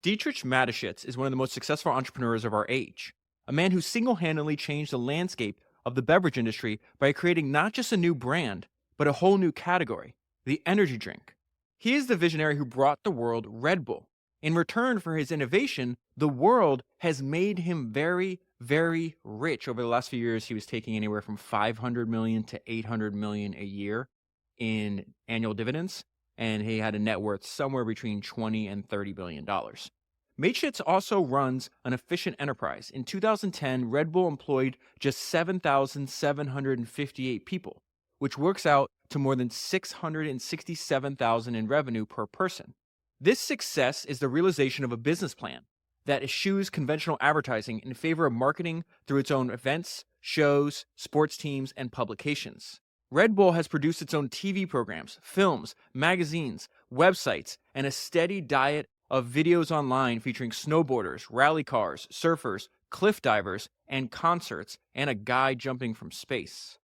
Dietrich Mateschitz is one of the most successful entrepreneurs of our age, a man who single-handedly changed the landscape of the beverage industry by creating not just a new brand, but a whole new category, the energy drink. He is the visionary who brought the world Red Bull. In return for his innovation, the world has made him very, very rich. Over the last few years, he was taking anywhere from 500 million to 800 million a year in annual dividends, and he had a net worth somewhere between 20 and 30 billion dollars. Mateschitz also runs an efficient enterprise. In 2010, Red Bull employed just 7,758 people, which works out to more than 667,000 in revenue per person. This success is the realization of a business plan that eschews conventional advertising in favor of marketing through its own events, shows, sports teams, and publications. Red Bull has produced its own TV programs, films, magazines, websites, and a steady diet of videos online featuring snowboarders, rally cars, surfers, cliff divers, and concerts, and a guy jumping from space.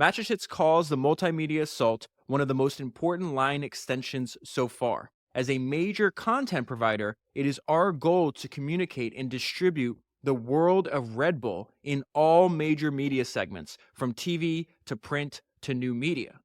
Mateschitz calls the multimedia assault one of the most important line extensions so far. As a major content provider, it is our goal to communicate and distribute the world of Red Bull in all major media segments, from TV to print to new media.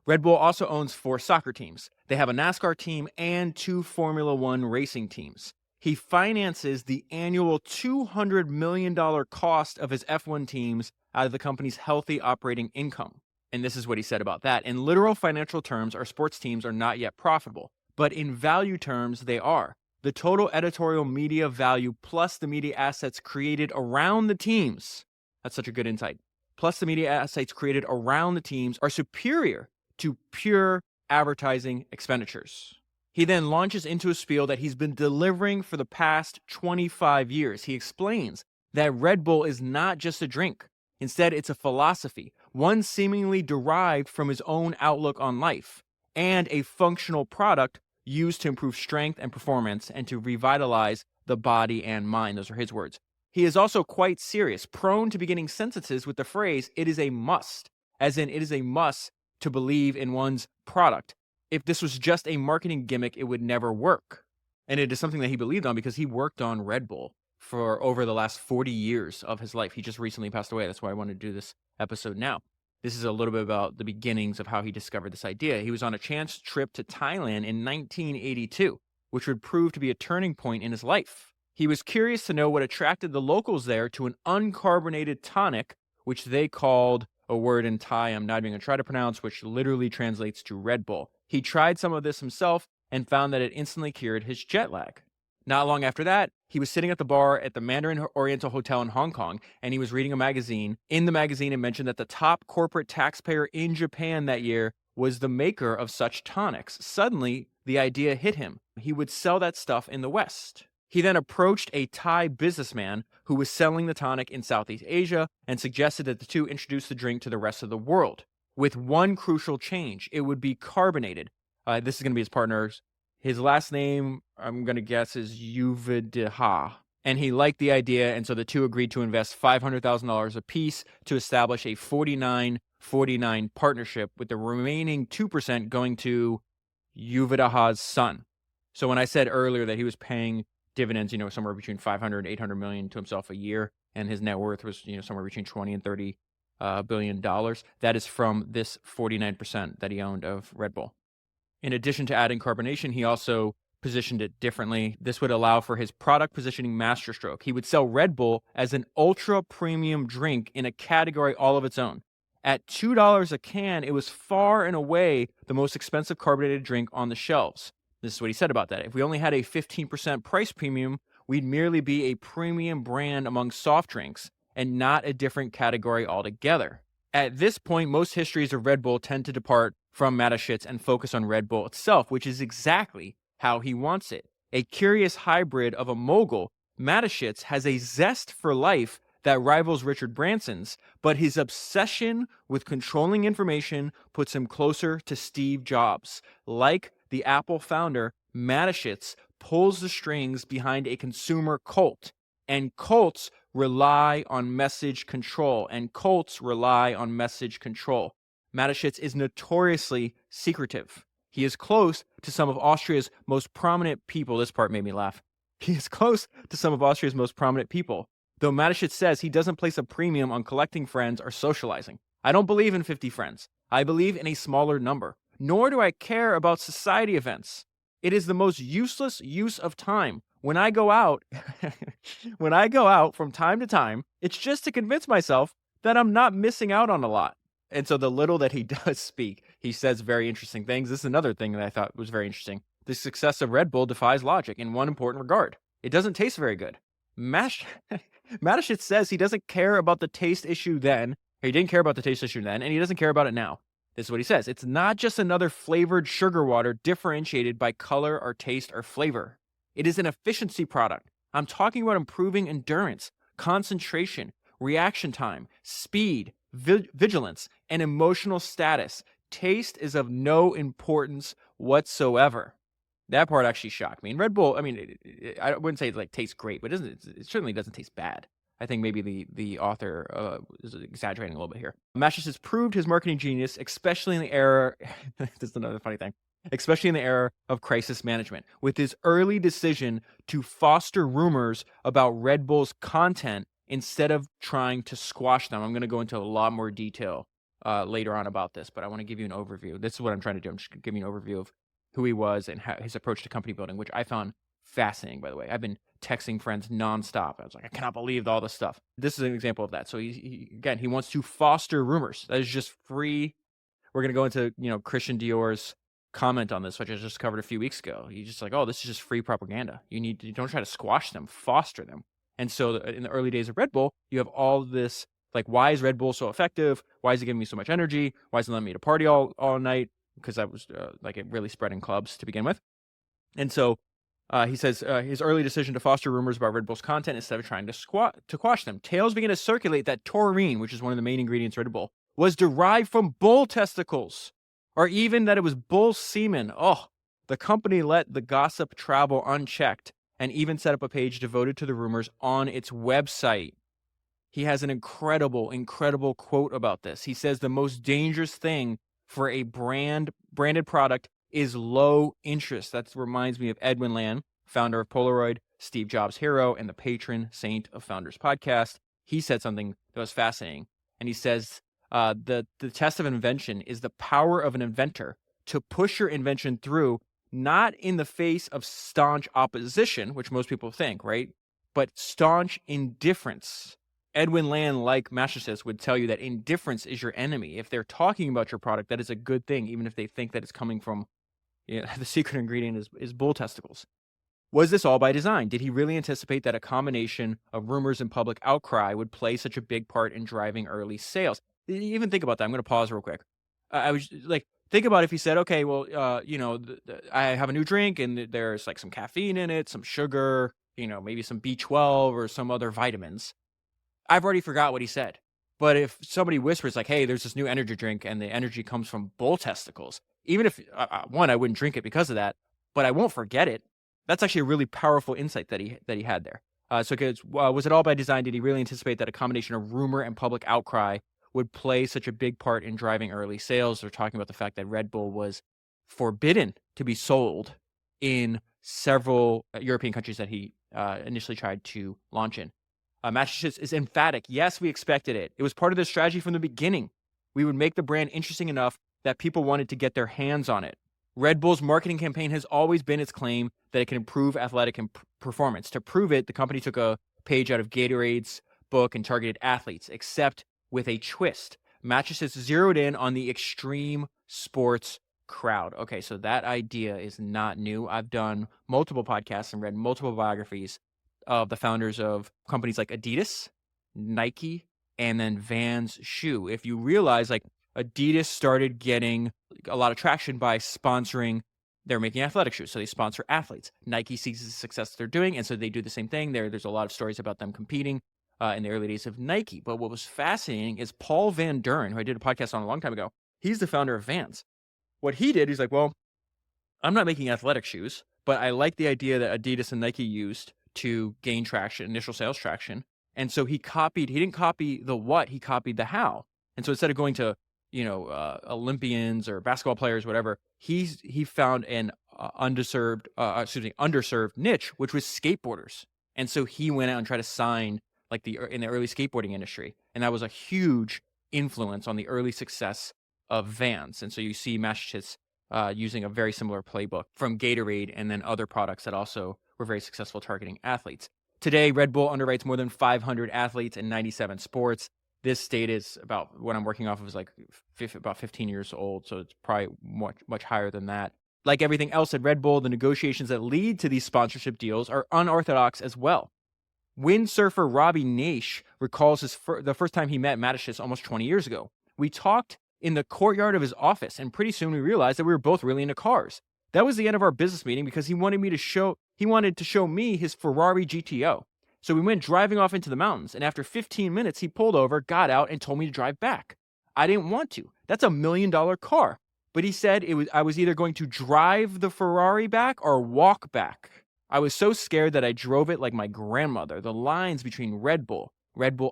Red Bull also owns 4 soccer teams. They have a NASCAR team and 2 Formula One racing teams. He finances the annual $200 million cost of his F1 teams out of the company's healthy operating income. And this is what he said about that. In literal financial terms, our sports teams are not yet profitable, but in value terms, they are. The total editorial media value plus the media assets created around the teams, that's such a good insight, plus the media assets created around the teams are superior to pure advertising expenditures. He then launches into a spiel that he's been delivering for the past 25 years. He explains that Red Bull is not just a drink. Instead, it's a philosophy, one seemingly derived from his own outlook on life, and a functional product used to improve strength and performance and to revitalize the body and mind. Those are his words. He is also quite serious, prone to beginning sentences with the phrase, "it is a must," as in it is a must to believe in one's product. If this was just a marketing gimmick, it would never work. And it is something that he believed on because he worked on Red Bull for over the last 40 years of his life. He just recently passed away. That's why I wanted to do this episode now. This is a little bit about the beginnings of how he discovered this idea. He was on a chance trip to Thailand in 1982, which would prove to be a turning point in his life. He was curious to know what attracted the locals there to an uncarbonated tonic, which they called a word in Thai I'm not even going to try to pronounce, which literally translates to Red Bull. He tried some of this himself and found that it instantly cured his jet lag. Not long after that, he was sitting at the bar at the Mandarin Oriental Hotel in Hong Kong, and he was reading a magazine. In the magazine, it mentioned that the top corporate taxpayer in Japan that year was the maker of such tonics. Suddenly, the idea hit him. He would sell that stuff in the West. He then approached a Thai businessman who was selling the tonic in Southeast Asia and suggested that the two introduce the drink to the rest of the world. With one crucial change, it would be carbonated. This is going to be his partner's. His last name, I'm going to guess, is Yuvideha. And he liked the idea, and so the two agreed to invest $500,000 apiece to establish a 49-49 partnership, with the remaining 2% going to Yuvideha's son. So when I said earlier that he was paying dividends, somewhere between 500 and 800 million to himself a year, and his net worth was, somewhere between 20 and 30 billion dollars, that is from this 49% that he owned of Red Bull. In addition to adding carbonation, he also positioned it differently. This would allow for his product positioning masterstroke. He would sell Red Bull as an ultra premium drink in a category all of its own. At $2 a can, it was far and away the most expensive carbonated drink on the shelves. This is what he said about that. If we only had a 15% price premium, we'd merely be a premium brand among soft drinks and not a different category altogether. At this point, most histories of Red Bull tend to depart from Mateschitz and focus on Red Bull itself, which is exactly how he wants it. A curious hybrid of a mogul, Mateschitz has a zest for life that rivals Richard Branson's, but his obsession with controlling information puts him closer to Steve Jobs. Like the Apple founder, Mateschitz pulls the strings behind a consumer cult, and cults rely on message control, Mateschitz is notoriously secretive. He is close to some of Austria's most prominent people. This part made me laugh. He is close to some of Austria's most prominent people, though Mateschitz says he doesn't place a premium on collecting friends or socializing. I don't believe in 50 friends. I believe in a smaller number. Nor do I care about society events. It is the most useless use of time. When I go out, from time to time, it's just to convince myself that I'm not missing out on a lot. And so the little that he does speak, he says very interesting things. This is another thing that I thought was very interesting. The success of Red Bull defies logic in one important regard. It doesn't taste very good. Mateschitz says he doesn't care about the taste issue then. He didn't care about the taste issue then, and he doesn't care about it now. This is what he says. It's not just another flavored sugar water differentiated by color or taste or flavor. It is an efficiency product. I'm talking about improving endurance, concentration, reaction time, speed, vigilance, and emotional status. Taste is of no importance whatsoever. That part actually shocked me. And Red Bull, I mean, I wouldn't say it tastes great, but it certainly doesn't taste bad. I think maybe the author is exaggerating a little bit here. Mateschitz has proved his marketing genius, especially in the era. This is another funny thing. Especially in the era of crisis management, with his early decision to foster rumors about Red Bull's content instead of trying to squash them. I'm going to go into a lot more detail later on about this, but I want to give you an overview. This is what I'm trying to do. I'm just going to give you an overview of who he was and his approach to company building, which I found fascinating, by the way. I've been texting friends nonstop. I was like, I cannot believe all this stuff. This is an example of that. So he wants to foster rumors. That is just free. We're going to go into, Christian Dior's comment on this, which I just covered a few weeks ago. He's just like, oh, this is just free propaganda. You don't try to squash them, foster them. And so in the early days of Red Bull, you have all this, like, why is Red Bull so effective? Why is it giving me so much energy? Why is it letting me to party all night? Because I was it really spread in clubs to begin with. And so he says his early decision to foster rumors about Red Bull's content instead of trying to quash them. Tales began to circulate that taurine, which is one of the main ingredients of Red Bull, was derived from bull testicles, or even that it was bull semen. Oh, the company let the gossip travel unchecked and even set up a page devoted to the rumors on its website. He has an incredible quote about this. He says the most dangerous thing for a branded product is low interest. That reminds me of Edwin Land, founder of Polaroid, Steve Jobs' hero, and the patron saint of Founders Podcast. He said something that was fascinating. And he says, the test of invention is the power of an inventor to push your invention through, not in the face of staunch opposition, which most people think, right? But staunch indifference. Edwin Land, like Mateschitz, would tell you that indifference is your enemy. If they're talking about your product, that is a good thing, even if they think that it's coming from, the secret ingredient is bull testicles. Was this all by design? Did he really anticipate that a combination of rumors and public outcry would play such a big part in driving early sales? Even think about that. I'm going to pause real quick. I was like, think about if he said, okay, well, I have a new drink and there's like some caffeine in it, some sugar, maybe some B12 or some other vitamins. I've already forgot what he said. But if somebody whispers like, hey, there's this new energy drink and the energy comes from bull testicles, even if, one, I wouldn't drink it because of that, but I won't forget it. That's actually a really powerful insight that he had there. Was it all by design? Did he really anticipate that a combination of rumor and public outcry would play such a big part in driving early sales? They're talking about the fact that Red Bull was forbidden to be sold in several European countries that he initially tried to launch in. Mateschitz is emphatic. Yes, we expected it. It was part of the strategy from the beginning. We would make the brand interesting enough that people wanted to get their hands on it. Red Bull's marketing campaign has always been its claim that it can improve athletic performance. To prove it, the company took a page out of Gatorade's book and targeted athletes, except with a twist. Mateschitz zeroed in on the extreme sports crowd. Okay, so that idea is not new. I've done multiple podcasts and read multiple biographies of the founders of companies like Adidas, Nike, and then Vans shoe. If you realize, like, Adidas started getting a lot of traction by sponsoring, they're making athletic shoes, so they sponsor athletes. Nike sees the success they're doing, and so they do the same thing. There's a lot of stories about them competing in the early days of Nike. But what was fascinating is Paul Van Duren, who I did a podcast on a long time ago, he's the founder of Vans. What he did, he's like, well, I'm not making athletic shoes, but I like the idea that Adidas and Nike used to gain traction, initial sales traction. And so he didn't copy the what, he copied the how. And so instead of going to, Olympians or basketball players, whatever, he found an underserved niche, which was skateboarders. And so he went out and tried to sign in the early skateboarding industry. And that was a huge influence on the early success of Vans. And so you see Mateschitz using a very similar playbook from Gatorade and then other products that also were very successful targeting athletes. Today, Red Bull underwrites more than 500 athletes in 97 sports. This state is about, what I'm working off of is about 15 years old, so it's probably much higher than that. Like everything else at Red Bull, the negotiations that lead to these sponsorship deals are unorthodox as well. Windsurfer Robbie Naish recalls the first time he met Mateschitz almost 20 years ago. We talked in the courtyard of his office, and pretty soon we realized that we were both really into cars. That was the end of our business meeting because he wanted to show me his Ferrari GTO. So we went driving off into the mountains, and after 15 minutes, he pulled over, got out, and told me to drive back. I didn't want to. That's $1 million car. But he said I was either going to drive the Ferrari back or walk back. I was so scared that I drove it like my grandmother. The lines between Red Bull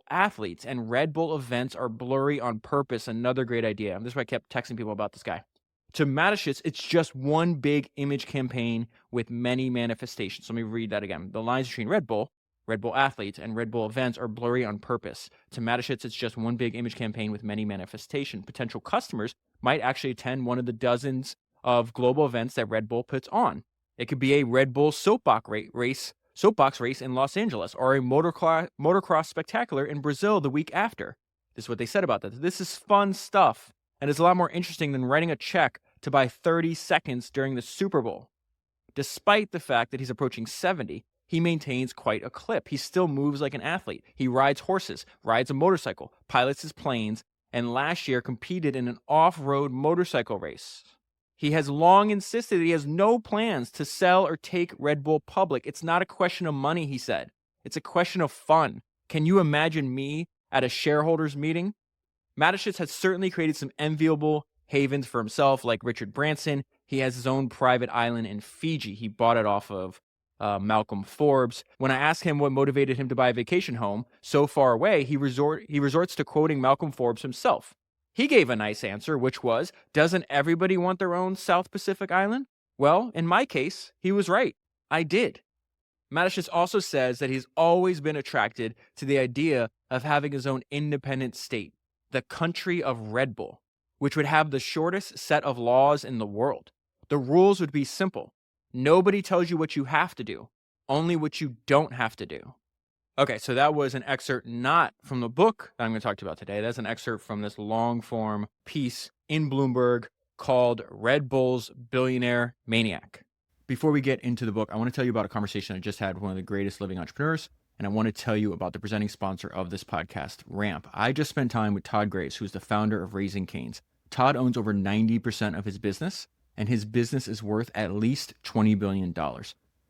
athletes, and Red Bull events are blurry on purpose. Another great idea. This is why I kept texting people about this guy. To Mateschitz, it's just one big image campaign with many manifestations. Let me read that again. The lines between Red Bull athletes, and Red Bull events are blurry on purpose. To Mateschitz, it's just one big image campaign with many manifestations. Potential customers might actually attend one of the dozens of global events that Red Bull puts on. It could be a Red Bull soapbox race in Los Angeles, or a motocross spectacular in Brazil the week after. This is what they said about that. This is fun stuff, and it's a lot more interesting than writing a check to buy 30 seconds during the Super Bowl. Despite the fact that he's approaching 70, he maintains quite a clip. He still moves like an athlete. He rides horses, rides a motorcycle, pilots his planes, and last year competed in an off-road motorcycle race. He has long insisted that he has no plans to sell or take Red Bull public. It's not a question of money, he said. It's a question of fun. Can you imagine me at a shareholders meeting? Mateschitz has certainly created some enviable havens for himself, like Richard Branson. He has his own private island in Fiji. He bought it off of Malcolm Forbes. When I asked him what motivated him to buy a vacation home so far away, he resorts to quoting Malcolm Forbes himself. He gave a nice answer, which was, doesn't everybody want their own South Pacific island? Well, in my case, he was right. I did. Mateschitz also says that he's always been attracted to the idea of having his own independent state, the country of Red Bull, which would have the shortest set of laws in the world. The rules would be simple. Nobody tells you what you have to do, only what you don't have to do. Okay, so that was an excerpt not from the book that I'm going to talk to you about today. That's an excerpt from this long-form piece in Bloomberg called Red Bull's Billionaire, Maniac. Before we get into the book, I want to tell you about a conversation I just had with one of the greatest living entrepreneurs, and I want to tell you about the presenting sponsor of this podcast, Ramp. I just spent time with Todd Grace, who's the founder of Raising Cane's. Todd owns over 90% of his business, and his business is worth at least $20 billion.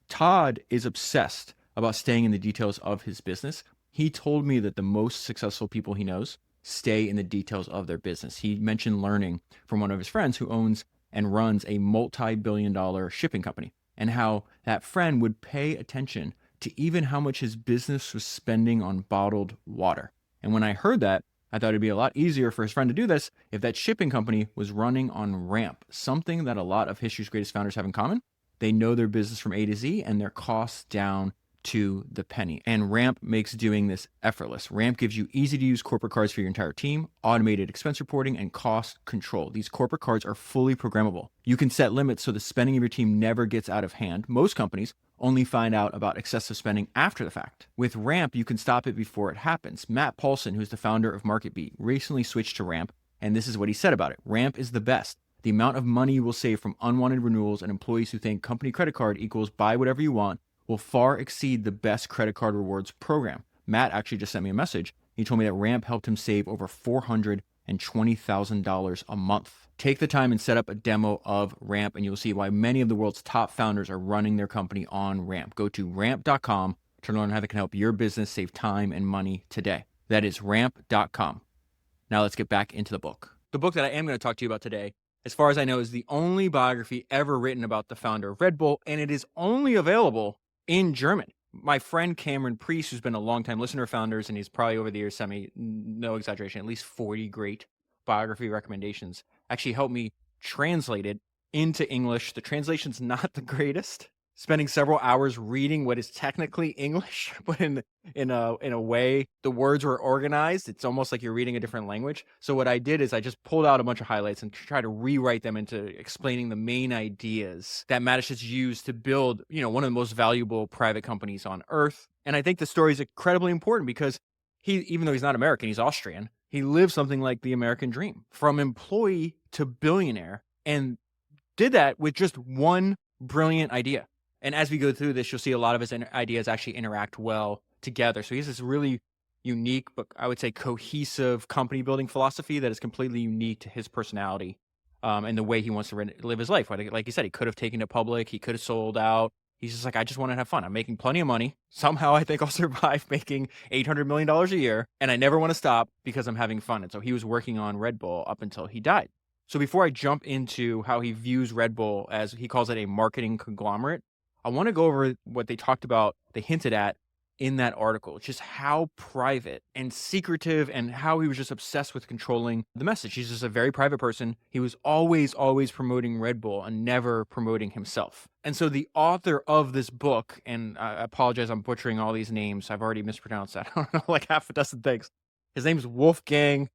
Todd is obsessed about staying in the details of his business. He told me that the most successful people he knows stay in the details of their business. He mentioned learning from one of his friends who owns and runs a multi-billion-dollar shipping company, and how that friend would pay attention to even how much his business was spending on bottled water. And when I heard that, I thought it'd be a lot easier for his friend to do this if that shipping company was running on Ramp, something that a lot of history's greatest founders have in common. They know their business from A to Z and their costs down to the penny. And Ramp makes doing this effortless. Ramp gives you easy-to-use corporate cards for your entire team, automated expense reporting, and cost control. These corporate cards are fully programmable. You can set limits so the spending of your team never gets out of hand. Most companies only find out about excessive spending after the fact. With Ramp, you can stop it before it happens. Matt Paulson, who's the founder of MarketBeat, recently switched to Ramp, and this is what he said about it. Ramp is the best. The amount of money you will save from unwanted renewals and employees who think company credit card equals buy whatever you want will far exceed the best credit card rewards program. Matt actually just sent me a message. He told me that Ramp helped him save over $420,000 a month. Take the time and set up a demo of Ramp, and you'll see why many of the world's top founders are running their company on Ramp. Go to ramp.com to learn how they can help your business save time and money today. That is ramp.com. Now let's get back into the book. The book that I am going to talk to you about today, as far as I know, is the only biography ever written about the founder of Red Bull, and it is only available in German. My friend Cameron Priest, who's been a longtime listener of founders, and he's probably over the years sent me, no exaggeration, at least 40 great biography recommendations, actually helped me translate it into English. The translation's not the greatest. Spending several hours reading what is technically English, but in a way the words were organized. It's almost like you're reading a different language. So what I did is I just pulled out a bunch of highlights and tried to rewrite them into explaining the main ideas that Mateschitz used to build, one of the most valuable private companies on earth. And I think the story is incredibly important because even though he's not American, he's Austrian. He lives something like the American dream, from employee to billionaire, and did that with just one brilliant idea. And as we go through this, you'll see a lot of his ideas actually interact well together. So he has this really unique, but I would say cohesive company building philosophy that is completely unique to his personality and the way he wants to live his life. Like you said, he could have taken it public. He could have sold out. He's just like, I just want to have fun. I'm making plenty of money. Somehow I think I'll survive making $800 million a year. And I never want to stop because I'm having fun. And so he was working on Red Bull up until he died. So before I jump into how he views Red Bull, as he calls it, a marketing conglomerate, I want to go over what they talked about, they hinted at in that article, just how private and secretive and how he was just obsessed with controlling the message. He's just a very private person. He was always promoting Red Bull and never promoting himself. And so the author of this book, and I apologize, I'm butchering all these names. I've already mispronounced that. I don't know, like half a dozen things. His name's Wolfgang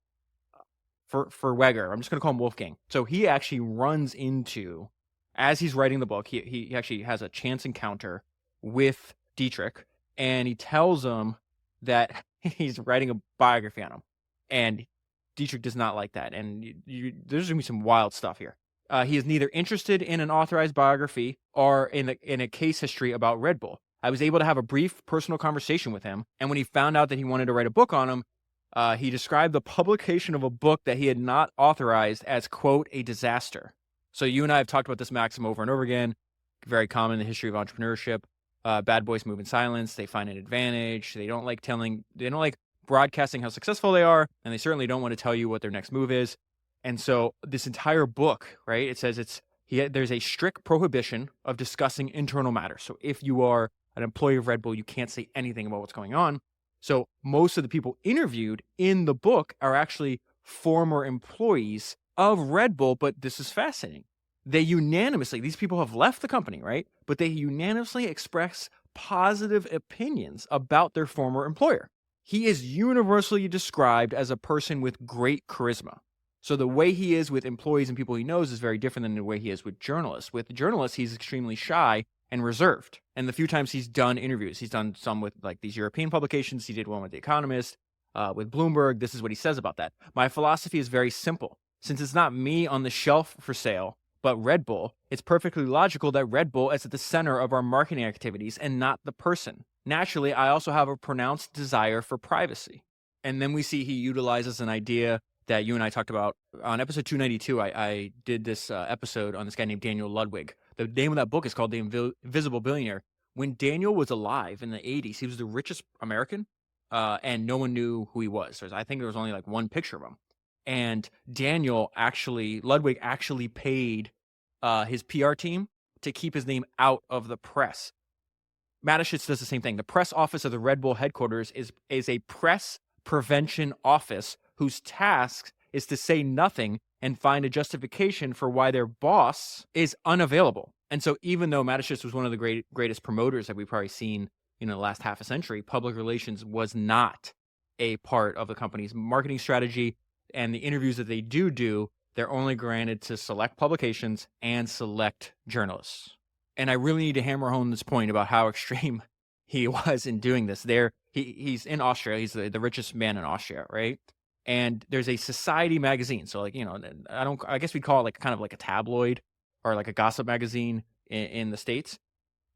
Verweger. I'm just going to call him Wolfgang. So he actually runs into, as he's writing the book, he actually has a chance encounter with Dietrich, and he tells him that he's writing a biography on him. And Dietrich does not like that. And there's going to be some wild stuff here. He is neither interested in an authorized biography or in a case history about Red Bull. I was able to have a brief personal conversation with him. And when he found out that he wanted to write a book on him, he described the publication of a book that he had not authorized as, quote, a disaster. So you and I have talked about this maxim over and over again. Very common in the history of entrepreneurship. Bad boys move in silence. They find an advantage. They don't like broadcasting how successful they are, and they certainly don't want to tell you what their next move is. And so this entire book, right, it says there's a strict prohibition of discussing internal matters. So if you are an employee of Red Bull, you can't say anything about what's going on. So most of the people interviewed in the book are actually former employees of Red Bull, but this is fascinating. These people have left the company, right? But they unanimously express positive opinions about their former employer. He is universally described as a person with great charisma. So the way he is with employees and people he knows is very different than the way he is with journalists. With journalists, he's extremely shy and reserved. And the few times he's done interviews, he's done some with like these European publications. He did one with The Economist, with Bloomberg. This is what he says about that. My philosophy is very simple. Since it's not me on the shelf for sale, but Red Bull, it's perfectly logical that Red Bull is at the center of our marketing activities and not the person. Naturally, I also have a pronounced desire for privacy. And then we see he utilizes an idea that you and I talked about on episode 292. I did this episode on this guy named Daniel Ludwig. The name of that book is called The Invisible Billionaire. When Daniel was alive in the 80s, he was the richest American, and no one knew who he was. I think there was only like one picture of him. And Ludwig actually paid his PR team to keep his name out of the press. Mateschitz does the same thing. The press office of the Red Bull headquarters is a press prevention office whose task is to say nothing and find a justification for why their boss is unavailable. And so even though Mateschitz was one of the greatest promoters that we've probably seen in the last half a century, public relations was not a part of the company's marketing strategy. And the interviews that they do, they're only granted to select publications and select journalists. And I really need to hammer home this point about how extreme he was in doing this. He's in Austria. He's the richest man in Austria, right? And there's a society magazine. So I guess we'd call it like kind of like a tabloid or like a gossip magazine in the States.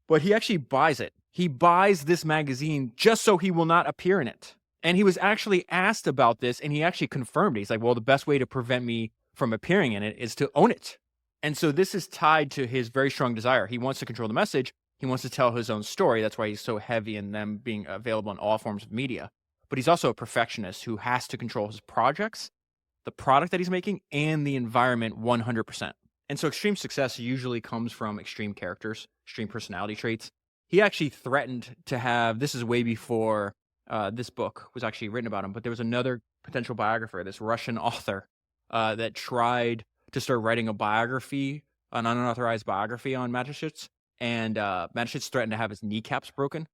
But he actually buys it. He buys this magazine just so he will not appear in it. And he was actually asked about this, and he actually confirmed it. He's like, well, the best way to prevent me from appearing in it is to own it. And so this is tied to his very strong desire. He wants to control the message. He wants to tell his own story. That's why he's so heavy in them being available in all forms of media. But he's also a perfectionist who has to control his projects, the product that he's making, and the environment 100%. And so extreme success usually comes from extreme characters, extreme personality traits. He actually threatened to have, this is way before this book was actually written about him, but there was another potential biographer, this Russian author, that tried to start writing a biography an unauthorized biography on Mateschitz, and Mateschitz threatened to have his kneecaps broken.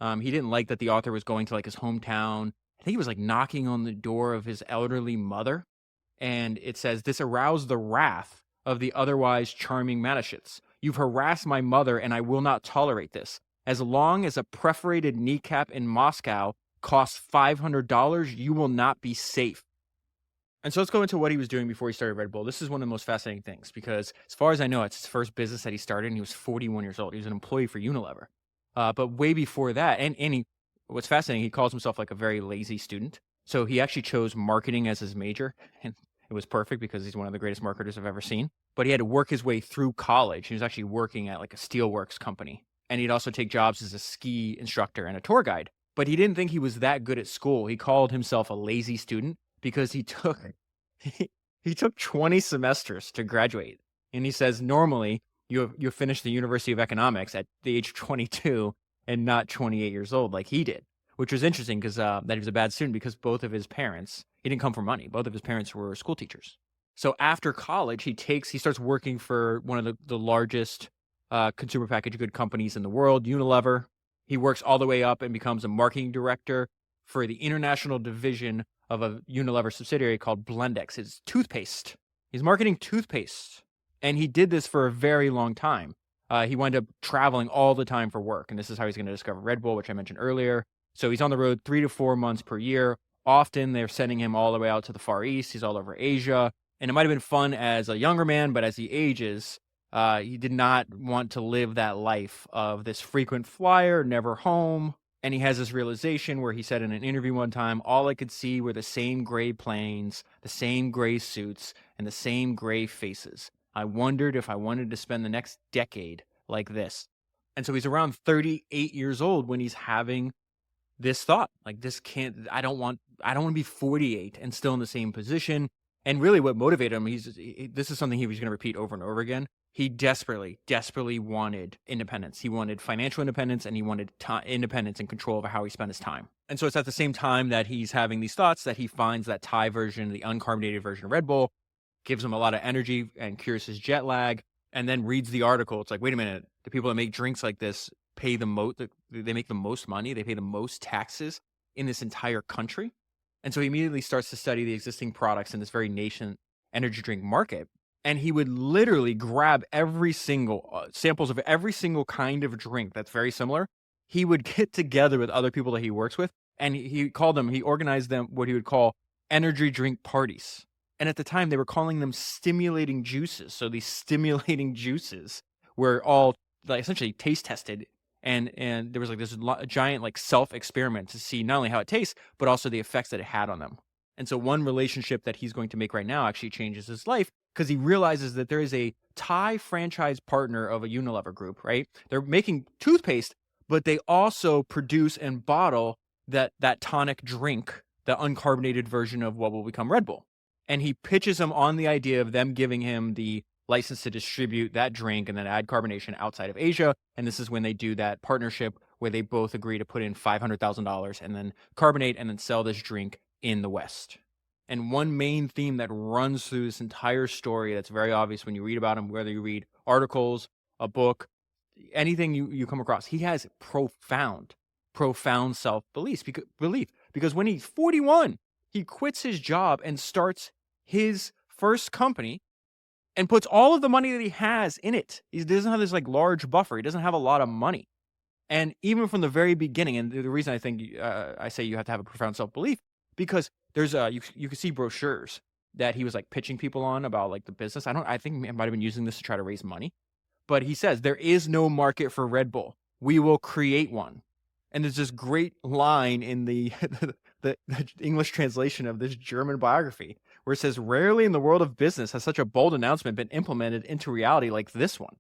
He didn't like that the author was going to like his hometown. I think he was like knocking on the door of his elderly mother, and it says, "This aroused the wrath of the otherwise charming Mateschitz. You've harassed my mother, and I will not tolerate this. As long as a perforated kneecap in Moscow costs $500, you will not be safe." And so let's go into what he was doing before he started Red Bull. This is one of the most fascinating things because, as far as I know, it's his first business that he started, and he was 41 years old. He was an employee for Unilever. But way before that, what's fascinating, he calls himself like a very lazy student. So he actually chose marketing as his major, and it was perfect because he's one of the greatest marketers I've ever seen. But he had to work his way through college. He was actually working at like a steelworks company, and he'd also take jobs as a ski instructor and a tour guide. But he didn't think he was that good at school. He called himself a lazy student because he took 20 semesters to graduate. And he says normally you finish the University of Economics at the age of 22 and not 28 years old like he did, which was interesting because that he was a bad student because both of his parents, he didn't come from money. Both of his parents were school teachers. So after college, he starts working for one of the largest consumer packaged good companies in the world, Unilever. He works all the way up and becomes a marketing director for the international division of a Unilever subsidiary called Blendex. It's toothpaste. He's marketing toothpaste. And he did this for a very long time. He wound up traveling all the time for work. And this is how he's going to discover Red Bull, which I mentioned earlier. So he's on the road 3 to 4 months per year. Often they're sending him all the way out to the Far East. He's all over Asia. And it might have been fun as a younger man, but as he ages, he did not want to live that life of this frequent flyer, never home. And he has this realization where he said in an interview one time, all I could see were the same gray planes, the same gray suits, and the same gray faces. I wondered if I wanted to spend the next decade like this. And so he's around 38 years old when he's having this thought, like I don't want to be 48 and still in the same position. And really what motivated him, this is something he was going to repeat over and over again. He desperately wanted independence. He wanted financial independence, and he wanted independence and control over how he spent his time. And so it's at the same time that he's having these thoughts that he finds that Thai version, the uncarbonated version of Red Bull, gives him a lot of energy and cures his jet lag, and then reads the article. It's like, wait a minute, the people that make drinks like this pay the most, they make the most money, they pay the most taxes in this entire country. And so he immediately starts to study the existing products in this very nascent energy drink market. And he would literally grab every single samples of every single kind of drink that's very similar. He would get together with other people that he works with, and he organized them what he would call energy drink parties. And at the time, they were calling them stimulating juices. So these stimulating juices were all like essentially taste tested. And there was like this giant like self-experiment to see not only how it tastes, but also the effects that it had on them. And so one relationship that he's going to make right now actually changes his life because he realizes that there is a Thai franchise partner of a Unilever group, right? They're making toothpaste, but they also produce and bottle that tonic drink, the uncarbonated version of what will become Red Bull. And he pitches them on the idea of them giving him the license to distribute that drink and then add carbonation outside of Asia. And this is when they do that partnership where they both agree to put in $500,000 and then carbonate and then sell this drink in the West. And one main theme that runs through this entire story that's very obvious when you read about him, whether you read articles, a book, anything you come across, he has profound self-belief. Because when he's 41, he quits his job and starts his first company and puts all of the money that he has in it. He doesn't have this like large buffer. He doesn't have a lot of money. And even from the very beginning, and the reason I think I say you have to have a profound self-belief, because there's you can see brochures that he was like pitching people on about like the business. I think he might have been using this to try to raise money. But he says, there is no market for Red Bull. We will create one. And there's this great line in the English translation of this German biography where it says, rarely in the world of business has such a bold announcement been implemented into reality like this one.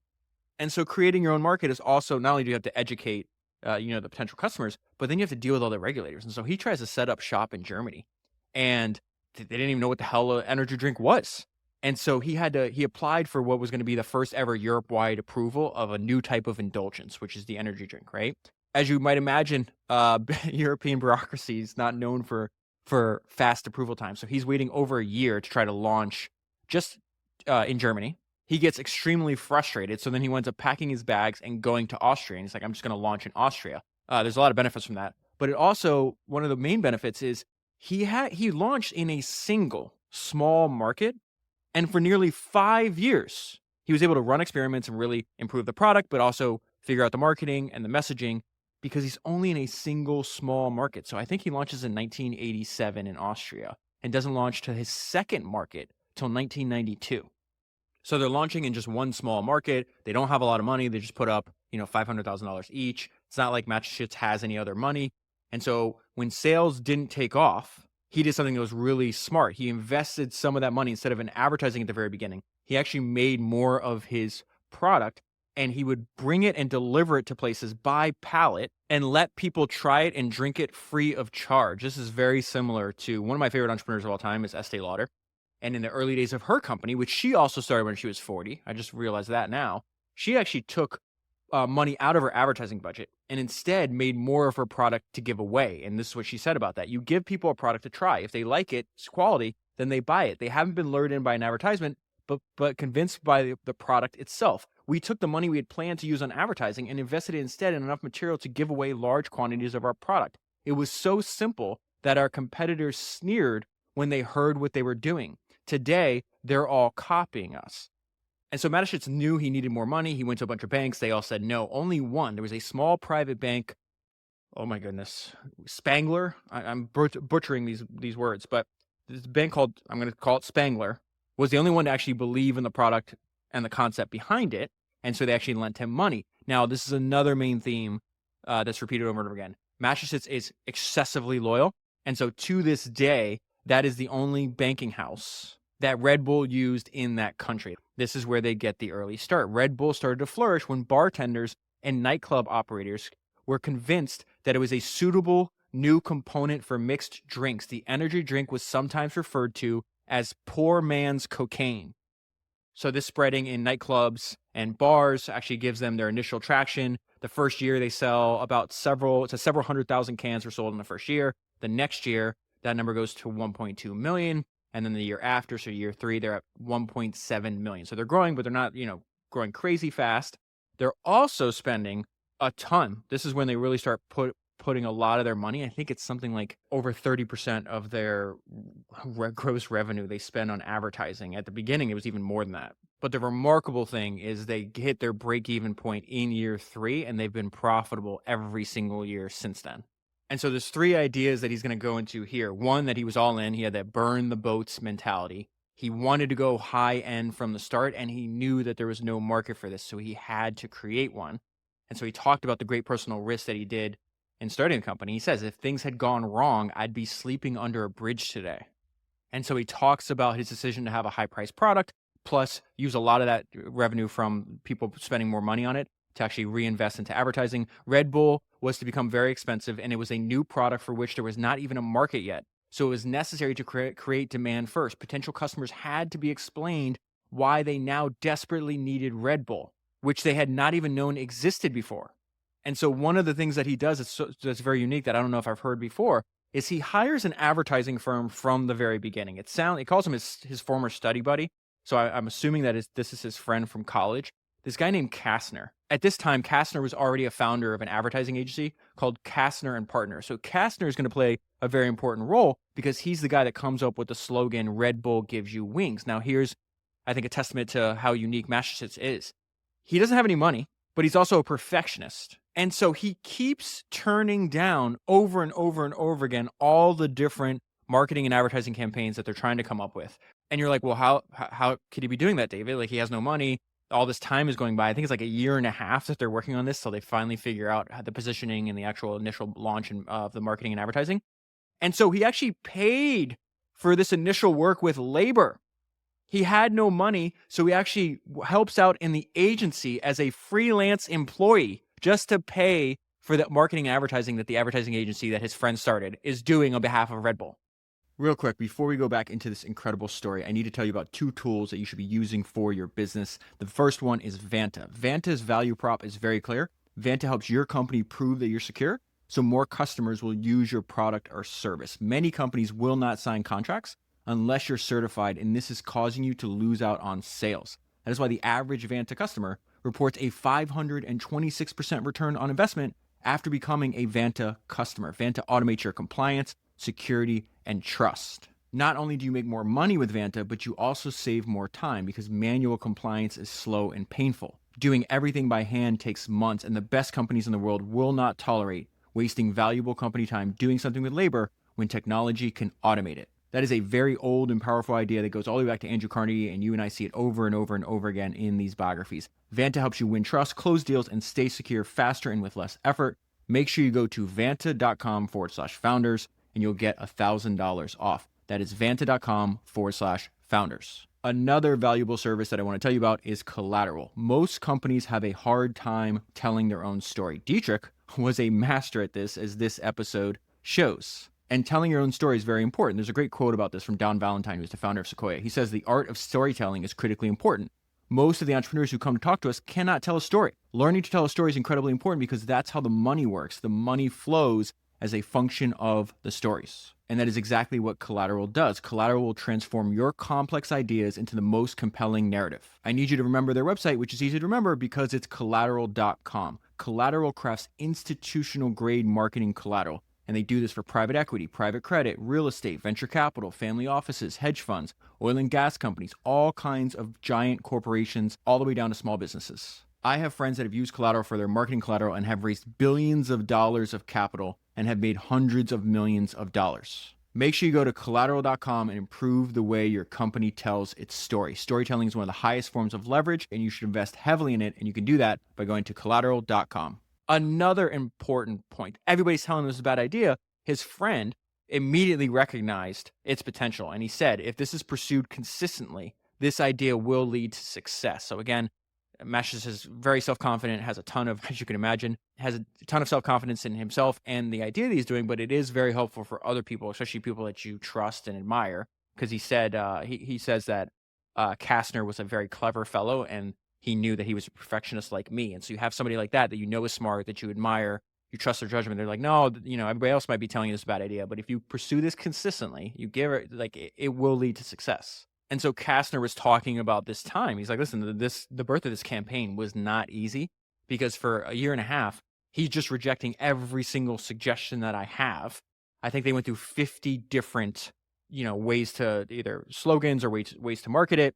And so creating your own market is also, not only do you have to educate the potential customers, but then you have to deal with all the regulators. And so he tries to set up shop in Germany, and they didn't even know what the hell an energy drink was. And so he applied for what was going to be the first ever Europe-wide approval of a new type of indulgence, which is the energy drink, right? As you might imagine, European bureaucracy is not known for fast approval time. So he's waiting over a year to try to launch just in Germany. he gets extremely frustrated. So then he winds up packing his bags and going to Austria. And he's like, I'm just going to launch in Austria. There's a lot of benefits from that. But it also, one of the main benefits is he launched in a single small market. And for nearly 5 years, he was able to run experiments and really improve the product, but also figure out the marketing and the messaging because he's only in a single small market. So I think he launches in 1987 in Austria and doesn't launch to his second market till 1992. So they're launching in just one small market. They don't have a lot of money. They just put up, $500,000 each. It's not like Mateschitz has any other money. And so when sales didn't take off, he did something that was really smart. He invested some of that money instead of in advertising at the very beginning. He actually made more of his product, and he would bring it and deliver it to places by pallet and let people try it and drink it free of charge. This is very similar to one of my favorite entrepreneurs of all time is Estee Lauder. And in the early days of her company, which she also started when she was 40, I just realized that now, she actually took money out of her advertising budget and instead made more of her product to give away. And this is what she said about that. You give people a product to try. If they like it, it's quality, then they buy it. They haven't been lured in by an advertisement, but convinced by the product itself. We took the money we had planned to use on advertising and invested it instead in enough material to give away large quantities of our product. It was so simple that our competitors sneered when they heard what they were doing. Today, they're all copying us. And so Mateschitz knew he needed more money. He went to a bunch of banks. They all said no. Only one. There was a small private bank. Oh my goodness. Spangler. I'm butchering these words, but this bank called, I'm going to call it Spangler, was the only one to actually believe in the product and the concept behind it. And so they actually lent him money. Now, this is another main theme that's repeated over and over again. Mateschitz is excessively loyal. And so to this day, that is the only banking house that Red Bull used in that country. This is where they get the early start. Red Bull started to flourish when bartenders and nightclub operators were convinced that it was a suitable new component for mixed drinks. The energy drink was sometimes referred to as poor man's cocaine. So this spreading in nightclubs and bars actually gives them their initial traction. The first year they sell about several 100,000 cans were sold in the first year. The next year, that number goes to 1.2 million. And then the year after, so year 3, they're at 1.7 million. So they're growing, but they're not, growing crazy fast. They're also spending a ton. This is when they really start putting a lot of their money. I think it's something like over 30% of their gross revenue they spend on advertising. At the beginning, it was even more than that. But the remarkable thing is they hit their break-even point in year 3, and they've been profitable every single year since then. And so there's 3 ideas that he's going to go into here. One, that he was all in. He had that burn the boats mentality. He wanted to go high end from the start, and he knew that there was no market for this, so he had to create one. And so he talked about the great personal risk that he did in starting the company. He says, if things had gone wrong, I'd be sleeping under a bridge today. And so he talks about his decision to have a high-priced product, plus use a lot of that revenue from people spending more money on it to actually reinvest into advertising. Red Bull was to become very expensive, and it was a new product for which there was not even a market yet. So it was necessary to create demand first. Potential customers had to be explained why they now desperately needed Red Bull, which they had not even known existed before. And so one of the things that he does that's very unique that I don't know if I've heard before is he hires an advertising firm from the very beginning. It calls him his former study buddy. So I'm assuming that this is his friend from college. This guy named Kastner. At this time, Kastner was already a founder of an advertising agency called Kastner and Partners. So Kastner is going to play a very important role because he's the guy that comes up with the slogan, Red Bull gives you wings. Now here's, I think, a testament to how unique Mateschitz is. He doesn't have any money, but he's also a perfectionist. And so he keeps turning down over and over and over again all the different marketing and advertising campaigns that they're trying to come up with. And you're like, well, how could he be doing that, David? Like, he has no money. All this time is going by. I think it's like a year and a half that they're working on this till they finally figure out the positioning and the actual initial launch of the marketing and advertising. And so he actually paid for this initial work with labor. He had no money, so he actually helps out in the agency as a freelance employee just to pay for the marketing and advertising that the advertising agency that his friend started is doing on behalf of Red Bull. Real quick, before we go back into this incredible story, I need to tell you about 2 tools that you should be using for your business. The first one is Vanta. Vanta's value prop is very clear. Vanta helps your company prove that you're secure, so more customers will use your product or service. Many companies will not sign contracts unless you're certified, and this is causing you to lose out on sales. That is why the average Vanta customer reports a 526% return on investment after becoming a Vanta customer. Vanta automates your compliance, security, and trust. Not only do you make more money with Vanta, but you also save more time because manual compliance is slow and painful. Doing everything by hand takes months, and the best companies in the world will not tolerate wasting valuable company time doing something with labor when technology can automate it. That is a very old and powerful idea that goes all the way back to Andrew Carnegie, and you and I see it over and over and over again in these biographies. Vanta helps you win trust, close deals, and stay secure faster and with less effort. Make sure you go to vanta.com/founders and you'll get $1,000 off. That is vanta.com/founders. Another valuable service that I want to tell you about is collateral. Most companies have a hard time telling their own story. Dietrich was a master at this, as this episode shows. And telling your own story is very important. There's a great quote about this from Don Valentine, who's the founder of Sequoia. He says, the art of storytelling is critically important. Most of the entrepreneurs who come to talk to us cannot tell a story. Learning to tell a story is incredibly important because that's how the money works. The money flows as a function of the stories. And that is exactly what collateral does. Collateral will transform your complex ideas into the most compelling narrative. I need you to remember their website, which is easy to remember because it's collateral.com. Collateral crafts institutional grade marketing collateral. And they do this for private equity, private credit, real estate, venture capital, family offices, hedge funds, oil and gas companies, all kinds of giant corporations, all the way down to small businesses. I have friends that have used collateral for their marketing collateral and have raised billions of dollars of capital and have made hundreds of millions of dollars. Make sure you go to collateral.com and improve the way your company tells its story. Storytelling is one of the highest forms of leverage, and you should invest heavily in it, and you can do that by going to collateral.com. Another important point. Everybody's telling him this is a bad idea. His friend immediately recognized its potential. And he said, if this is pursued consistently, this idea will lead to success. So again, Mateschitz is very self-confident, has a ton of, as you can imagine, has a ton of self-confidence in himself and the idea that he's doing, but it is very helpful for other people, especially people that you trust and admire. Because he said, he says that Kastner was a very clever fellow and he knew that he was a perfectionist like me. And so you have somebody like that you know is smart, that you admire, you trust their judgment. They're like, no, everybody else might be telling you this is a bad idea, but if you pursue this consistently, you give it, it will lead to success. And so Kastner was talking about this time. He's like, listen, the birth of this campaign was not easy because for a year and a half, he's just rejecting every single suggestion that I have. I think they went through 50 different, ways to either slogans or ways to market it.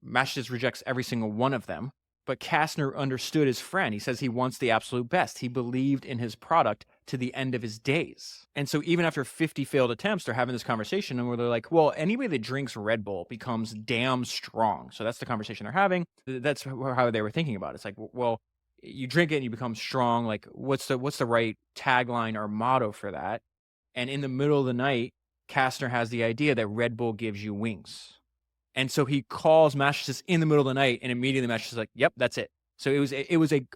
Mateschitz rejects every single one of them, but Kastner understood his friend. He says he wants the absolute best. He believed in his product to the end of his days. And so even after 50 failed attempts, they're having this conversation and where they're like, well, anybody that drinks Red Bull becomes damn strong. So that's the conversation they're having. That's how they were thinking about it. It's like, well, you drink it and you become strong. Like, what's the right tagline or motto for that? And in the middle of the night, Kastner has the idea that Red Bull gives you wings. And so he calls Mateschitz in the middle of the night, and immediately Mateschitz is like, "Yep, that's it." So the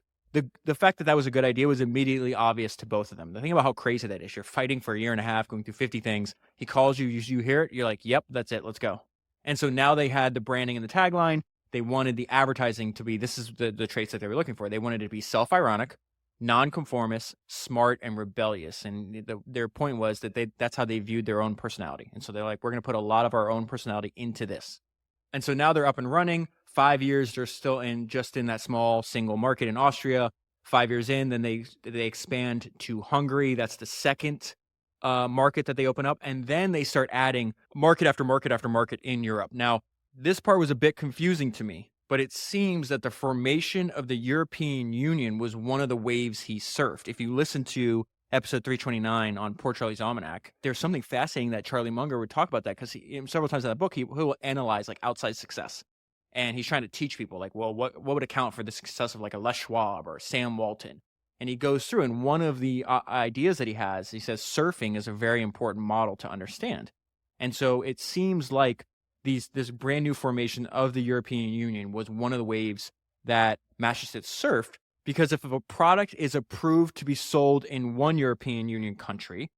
fact that was a good idea was immediately obvious to both of them. The thing about how crazy that is, you're fighting for a year and a half, going through 50 things. He calls you, you hear it, you're like, "Yep, that's it. Let's go." And so now they had the branding and the tagline. They wanted the advertising to be, this is the traits that they were looking for. They wanted it to be self-ironic, nonconformist, smart, and rebellious. And their point was that that's how they viewed their own personality. And so they're like, we're going to put a lot of our own personality into this. And so now they're up and running. 5 years, they're still in that small single market in Austria. 5 years in, then they expand to Hungary. That's the second market that they open up. And then they start adding market after market after market in Europe. Now, this part was a bit confusing to me, but it seems that the formation of the European Union was one of the waves he surfed. If you listen to episode 329 on Poor Charlie's Almanac, there's something fascinating that Charlie Munger would talk about that because several times in that book, he will analyze like outside success. And he's trying to teach people like, well, what would account for the success of like a Les Schwab or Sam Walton? And he goes through, and one of the ideas that he says surfing is a very important model to understand. And so it seems like this brand new formation of the European Union was one of the waves that Mateschitz surfed, because if a product is approved to be sold in one European Union country,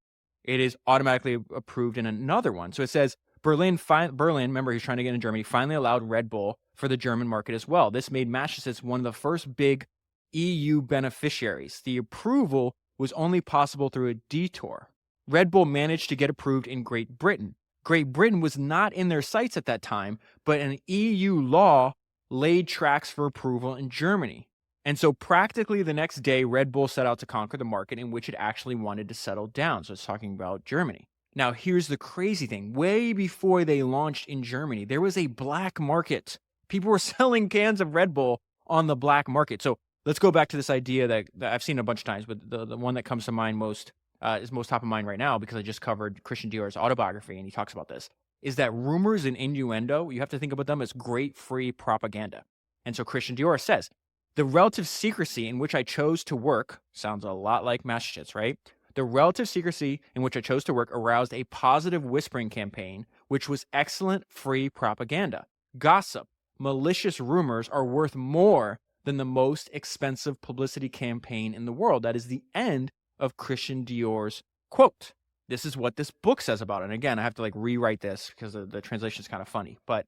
it is automatically approved in another one. So it says Berlin, remember he's trying to get in Germany, finally allowed Red Bull for the German market as well. This made Mateschitz one of the first big EU beneficiaries. The approval was only possible through a detour. Red Bull managed to get approved in Great Britain. Great Britain was not in their sights at that time, but an EU law laid tracks for approval in Germany. And so practically the next day, Red Bull set out to conquer the market in which it actually wanted to settle down. So it's talking about Germany. Now, here's the crazy thing. Way before they launched in Germany, there was a black market. People were selling cans of Red Bull on the black market. So let's go back to this idea that I've seen a bunch of times, but the one that comes to mind most is most top of mind right now because I just covered Christian Dior's autobiography and he talks about this, is that rumors and innuendo, you have to think about them as great free propaganda. And so Christian Dior says, the relative secrecy in which I chose to work, sounds a lot like Mateschitz, right? The relative secrecy in which I chose to work aroused a positive whispering campaign, which was excellent free propaganda. Gossip, malicious rumors are worth more than the most expensive publicity campaign in the world. That is the end of Christian Dior's quote. This is what this book says about it. And again, I have to rewrite this because the translation is kind of funny, but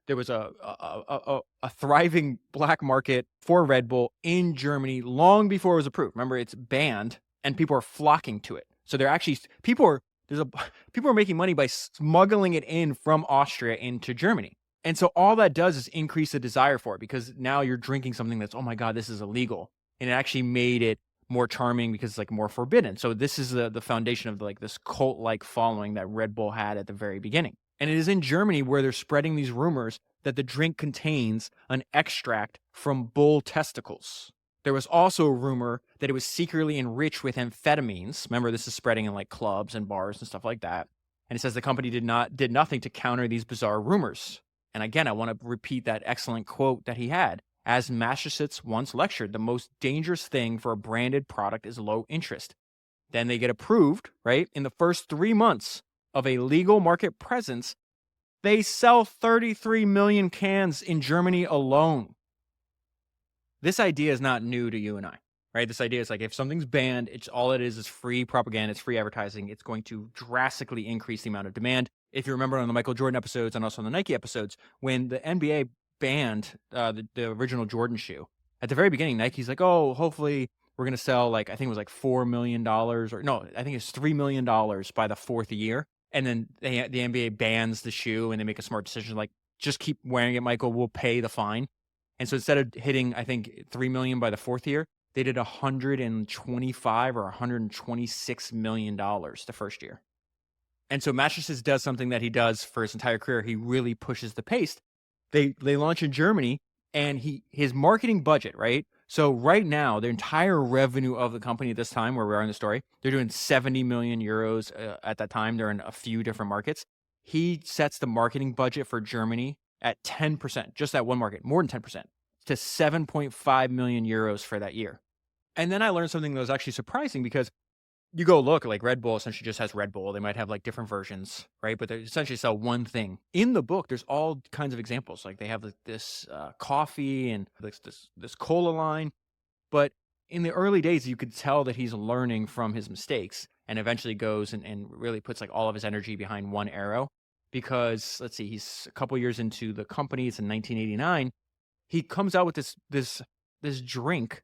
there was a thriving black market for Red Bull in Germany long before it was approved. Remember, it's banned and people are flocking to it. So they're actually, people are making money by smuggling it in from Austria into Germany. And so all that does is increase the desire for it because now you're drinking something that's, oh my God, this is illegal. And it actually made it more charming because it's more forbidden. So this is the foundation of this cult-like following that Red Bull had at the very beginning. And it is in Germany where they're spreading these rumors that the drink contains an extract from bull testicles. There was also a rumor that it was secretly enriched with amphetamines. Remember, this is spreading in clubs and bars and stuff like that. And it says the company did nothing to counter these bizarre rumors. And again, I want to repeat that excellent quote that he had. As Mateschitz once lectured, the most dangerous thing for a branded product is low interest. Then they get approved, right? In the first 3 months of a legal market presence, they sell 33 million cans in Germany alone. This idea is not new to you and I, right? This idea is if something's banned, it's all it is free propaganda, it's free advertising. It's going to drastically increase the amount of demand. If you remember on the Michael Jordan episodes and also on the Nike episodes, when the NBA banned the original Jordan shoe, at the very beginning, Nike's oh, hopefully we're going to sell I think it was $4 million or no, I think it's $3 million by the fourth year. And then the NBA bans the shoe and they make a smart decision just keep wearing it, Michael, we'll pay the fine. And so instead of hitting, I think, $3 million by the fourth year, they did $125 or $126 million the first year. And so Mateschitz does something that he does for his entire career. He really pushes the pace. They launch in Germany and his marketing budget, right? So right now, the entire revenue of the company at this time, where we are in the story, they're doing 70 million euros at that time. They're in a few different markets. He sets the marketing budget for Germany at 10%, just that one market, more than 10%, to 7.5 million euros for that year. And then I learned something that was actually surprising because you go look, Red Bull essentially just has Red Bull. They might have different versions, right? But they essentially sell one thing. In the book, there's all kinds of examples. They have this coffee and this cola line. But in the early days, you could tell that he's learning from his mistakes and eventually goes and really puts all of his energy behind one arrow. Because let's see, he's a couple years into the company. It's in 1989. He comes out with this drink.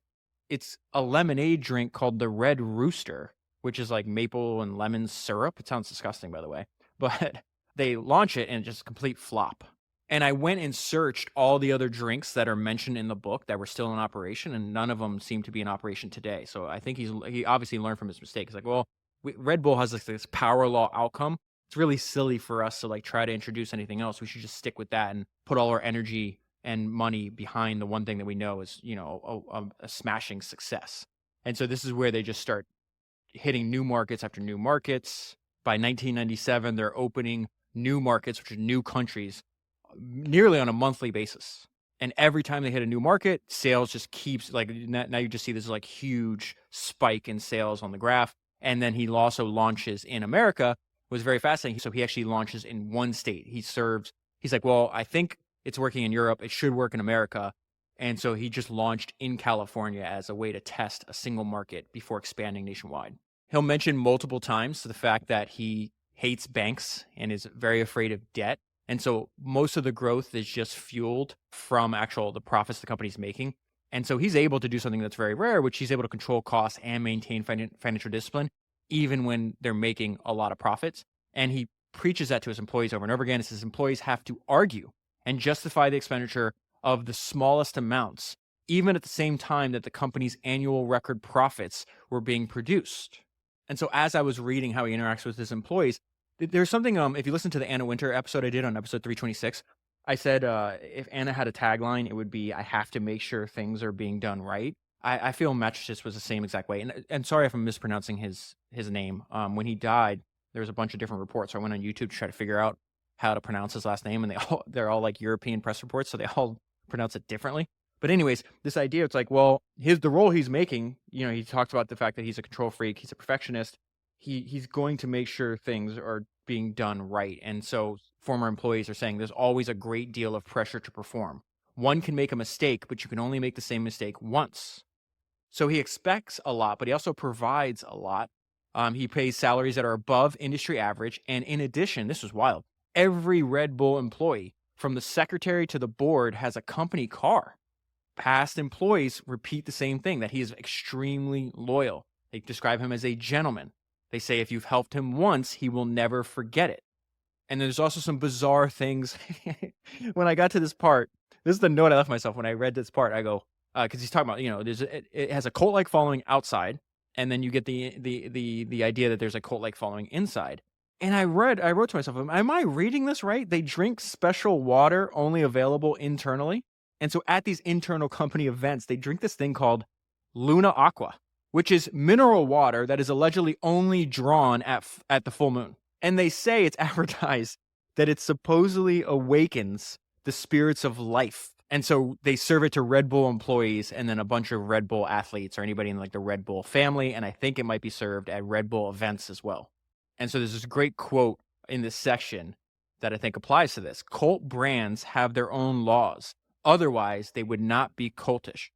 It's a lemonade drink called the Red Rooster, which is maple and lemon syrup. It sounds disgusting, by the way. But they launch it and it's just a complete flop. And I went and searched all the other drinks that are mentioned in the book that were still in operation, and none of them seem to be in operation today. So I think he obviously learned from his mistakes. Red Bull has this power law outcome. It's really silly for us to try to introduce anything else. We should just stick with that and put all our energy and money behind the one thing that we know is, a smashing success. And so this is where they just start hitting new markets after new markets. By 1997, they're opening new markets, which are new countries, nearly on a monthly basis. And every time they hit a new market, sales just keeps now you just see this huge spike in sales on the graph. And then he also launches in America. It was very fascinating. So he actually launches in one state. He's well, I think it's working in Europe. It should work in America. And so he just launched in California as a way to test a single market before expanding nationwide. He'll mention multiple times the fact that he hates banks and is very afraid of debt. And so most of the growth is just fueled from the profits the company's making. And so he's able to do something that's very rare, which he's able to control costs and maintain financial discipline, even when they're making a lot of profits. And he preaches that to his employees over and over again. It says employees have to argue and justify the expenditure of the smallest amounts, even at the same time that the company's annual record profits were being produced. And so as I was reading how he interacts with his employees, there's something, if you listen to the Anna Wintour episode I did on episode 326, I said if Anna had a tagline, it would be, I have to make sure things are being done right. I feel Mateschitz was the same exact way. And sorry if I'm mispronouncing his name. When he died, there was a bunch of different reports. So I went on YouTube to try to figure out how to pronounce his last name, and they're all like European press reports, so they all pronounce it differently. But anyways, this idea, it's like, well, the role he's making, he talks about the fact that he's a control freak, he's a perfectionist. He's going to make sure things are being done right. And so former employees are saying there's always a great deal of pressure to perform. One can make a mistake, but you can only make the same mistake once. So he expects a lot, but he also provides a lot. He pays salaries that are above industry average. And in addition, this was wild, every Red Bull employee, from the secretary to the board, has a company car. Past employees repeat the same thing, that he is extremely loyal. They describe him as a gentleman. They say if you've helped him once, he will never forget it. And there's also some bizarre things. When I got to this part, this is the note I left myself when I read this part. I go, because he's talking about, it has a cult-like following outside, and then you get the idea that there's a cult-like following inside. And I wrote to myself, am I reading this right? They drink special water only available internally. And so at these internal company events, they drink this thing called Luna Aqua, which is mineral water that is allegedly only drawn at the full moon. And they say it's advertised that it supposedly awakens the spirits of life. And so they serve it to Red Bull employees and then a bunch of Red Bull athletes or anybody in like the Red Bull family. And I think it might be served at Red Bull events as well. And so there's this great quote in this section that I think applies to this. Cult brands have their own laws. Otherwise, they would not be cultish.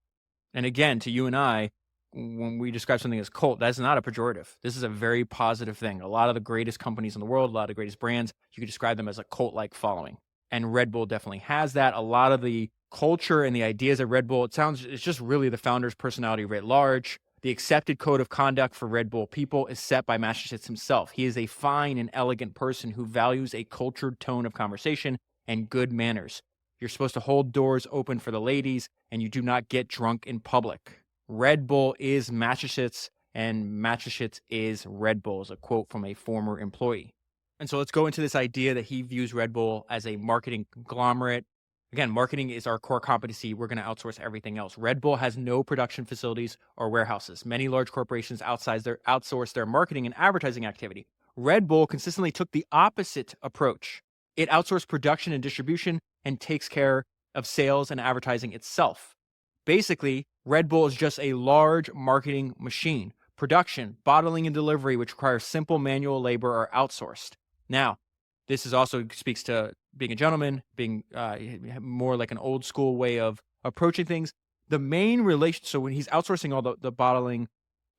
And again, to you and I, when we describe something as cult, that's not a pejorative. This is a very positive thing. A lot of the greatest companies in the world, a lot of the greatest brands, you could describe them as a cult-like following. And Red Bull definitely has that. A lot of the culture and the ideas at Red Bull, it's just really the founder's personality writ large. The accepted code of conduct for Red Bull people is set by Mateschitz himself. He is a fine and elegant person who values a cultured tone of conversation and good manners. You're supposed to hold doors open for the ladies, and you do not get drunk in public. Red Bull is Mateschitz, and Mateschitz is Red Bull, is a quote from a former employee. And so let's go into this idea that he views Red Bull as a marketing conglomerate. Again, marketing is our core competency. We're going to outsource everything else. Red Bull has no production facilities or warehouses. Many large corporations outsource their marketing and advertising activity. Red Bull consistently took the opposite approach. It outsourced production and distribution and takes care of sales and advertising itself. Basically, Red Bull is just a large marketing machine. Production, bottling, and delivery, which requires simple manual labor, are outsourced. Now, this is also speaks to being a gentleman, being more like an old school way of approaching things. The main relation, so when he's outsourcing all the bottling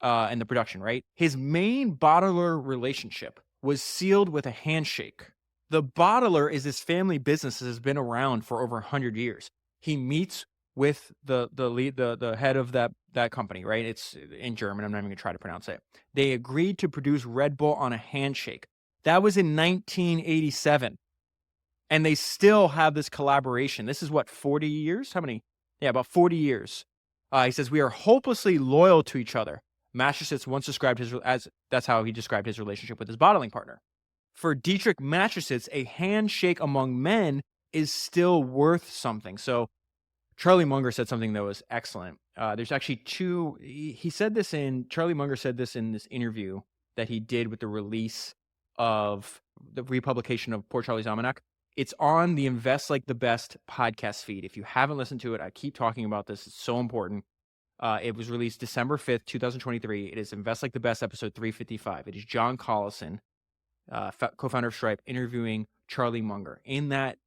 and the production, right? His main bottler relationship was sealed with a handshake. The bottler is his family business that has been around for over 100 years. He meets with the head of that company, right? It's in German. I'm not even going to try to pronounce it. They agreed to produce Red Bull on a handshake. That was in 1987. And they still have this collaboration. This is what, 40 years? How many? Yeah, about 40 years. He says, we are hopelessly loyal to each other. Mateschitz once described that's how he described his relationship with his bottling partner. For Dietrich Mateschitz, a handshake among men is still worth something. So Charlie Munger said something that was excellent. There's actually Charlie Munger said this in this interview that he did with the release of the republication of Poor Charlie's Almanac. It's on the Invest Like the Best podcast feed. If you haven't listened to it, I keep talking about this. It's so important. It was released December 5th, 2023. It is Invest Like the Best, episode 355. It is John Collison, co-founder of Stripe, interviewing Charlie Munger. In that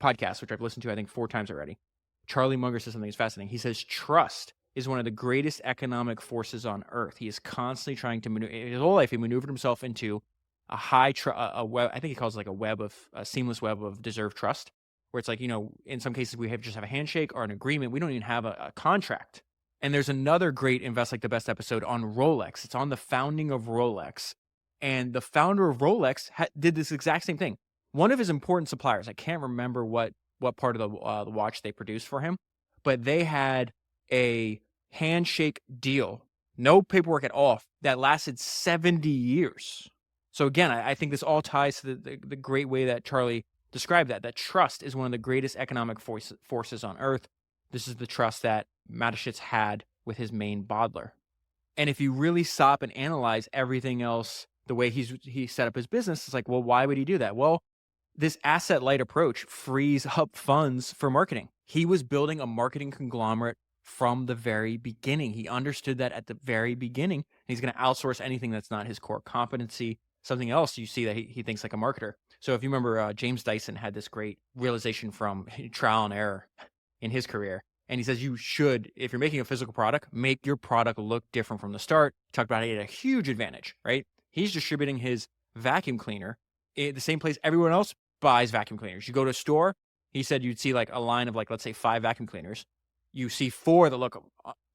podcast, which I've listened to, I think 4 times already, Charlie Munger says something that's fascinating. He says, trust is one of the greatest economic forces on earth. He is constantly trying to maneuver. His whole life, he maneuvered himself into a web. I think he calls it like a seamless web of deserved trust, where it's like, in some cases we just have a handshake or an agreement. We don't even have a contract. And there's another great Invest Like the Best episode on Rolex. It's on the founding of Rolex. And the founder of Rolex did this exact same thing. One of his important suppliers, I can't remember what what part of the watch they produced for him, but they had a handshake deal, no paperwork at all, that lasted 70 years. So again, I think this all ties to the great way that Charlie described that trust is one of the greatest economic forces on earth. This is the trust that Mateschitz had with his main bottler. And if you really stop and analyze everything else, the way he set up his business, it's like, well, why would he do that? Well, this asset-light approach frees up funds for marketing. He was building a marketing conglomerate from the very beginning. He understood that at the very beginning. He's going to outsource anything that's not his core competency. Something else you see that he thinks like a marketer. So if you remember, James Dyson had this great realization from trial and error in his career. And he says you should, if you're making a physical product, make your product look different from the start. He talked about how he had a huge advantage, right? He's distributing his vacuum cleaner in the same place everyone else buys vacuum cleaners. You go to a store, he said you'd see like a line of like, let's say 5 vacuum cleaners. You see 4 that look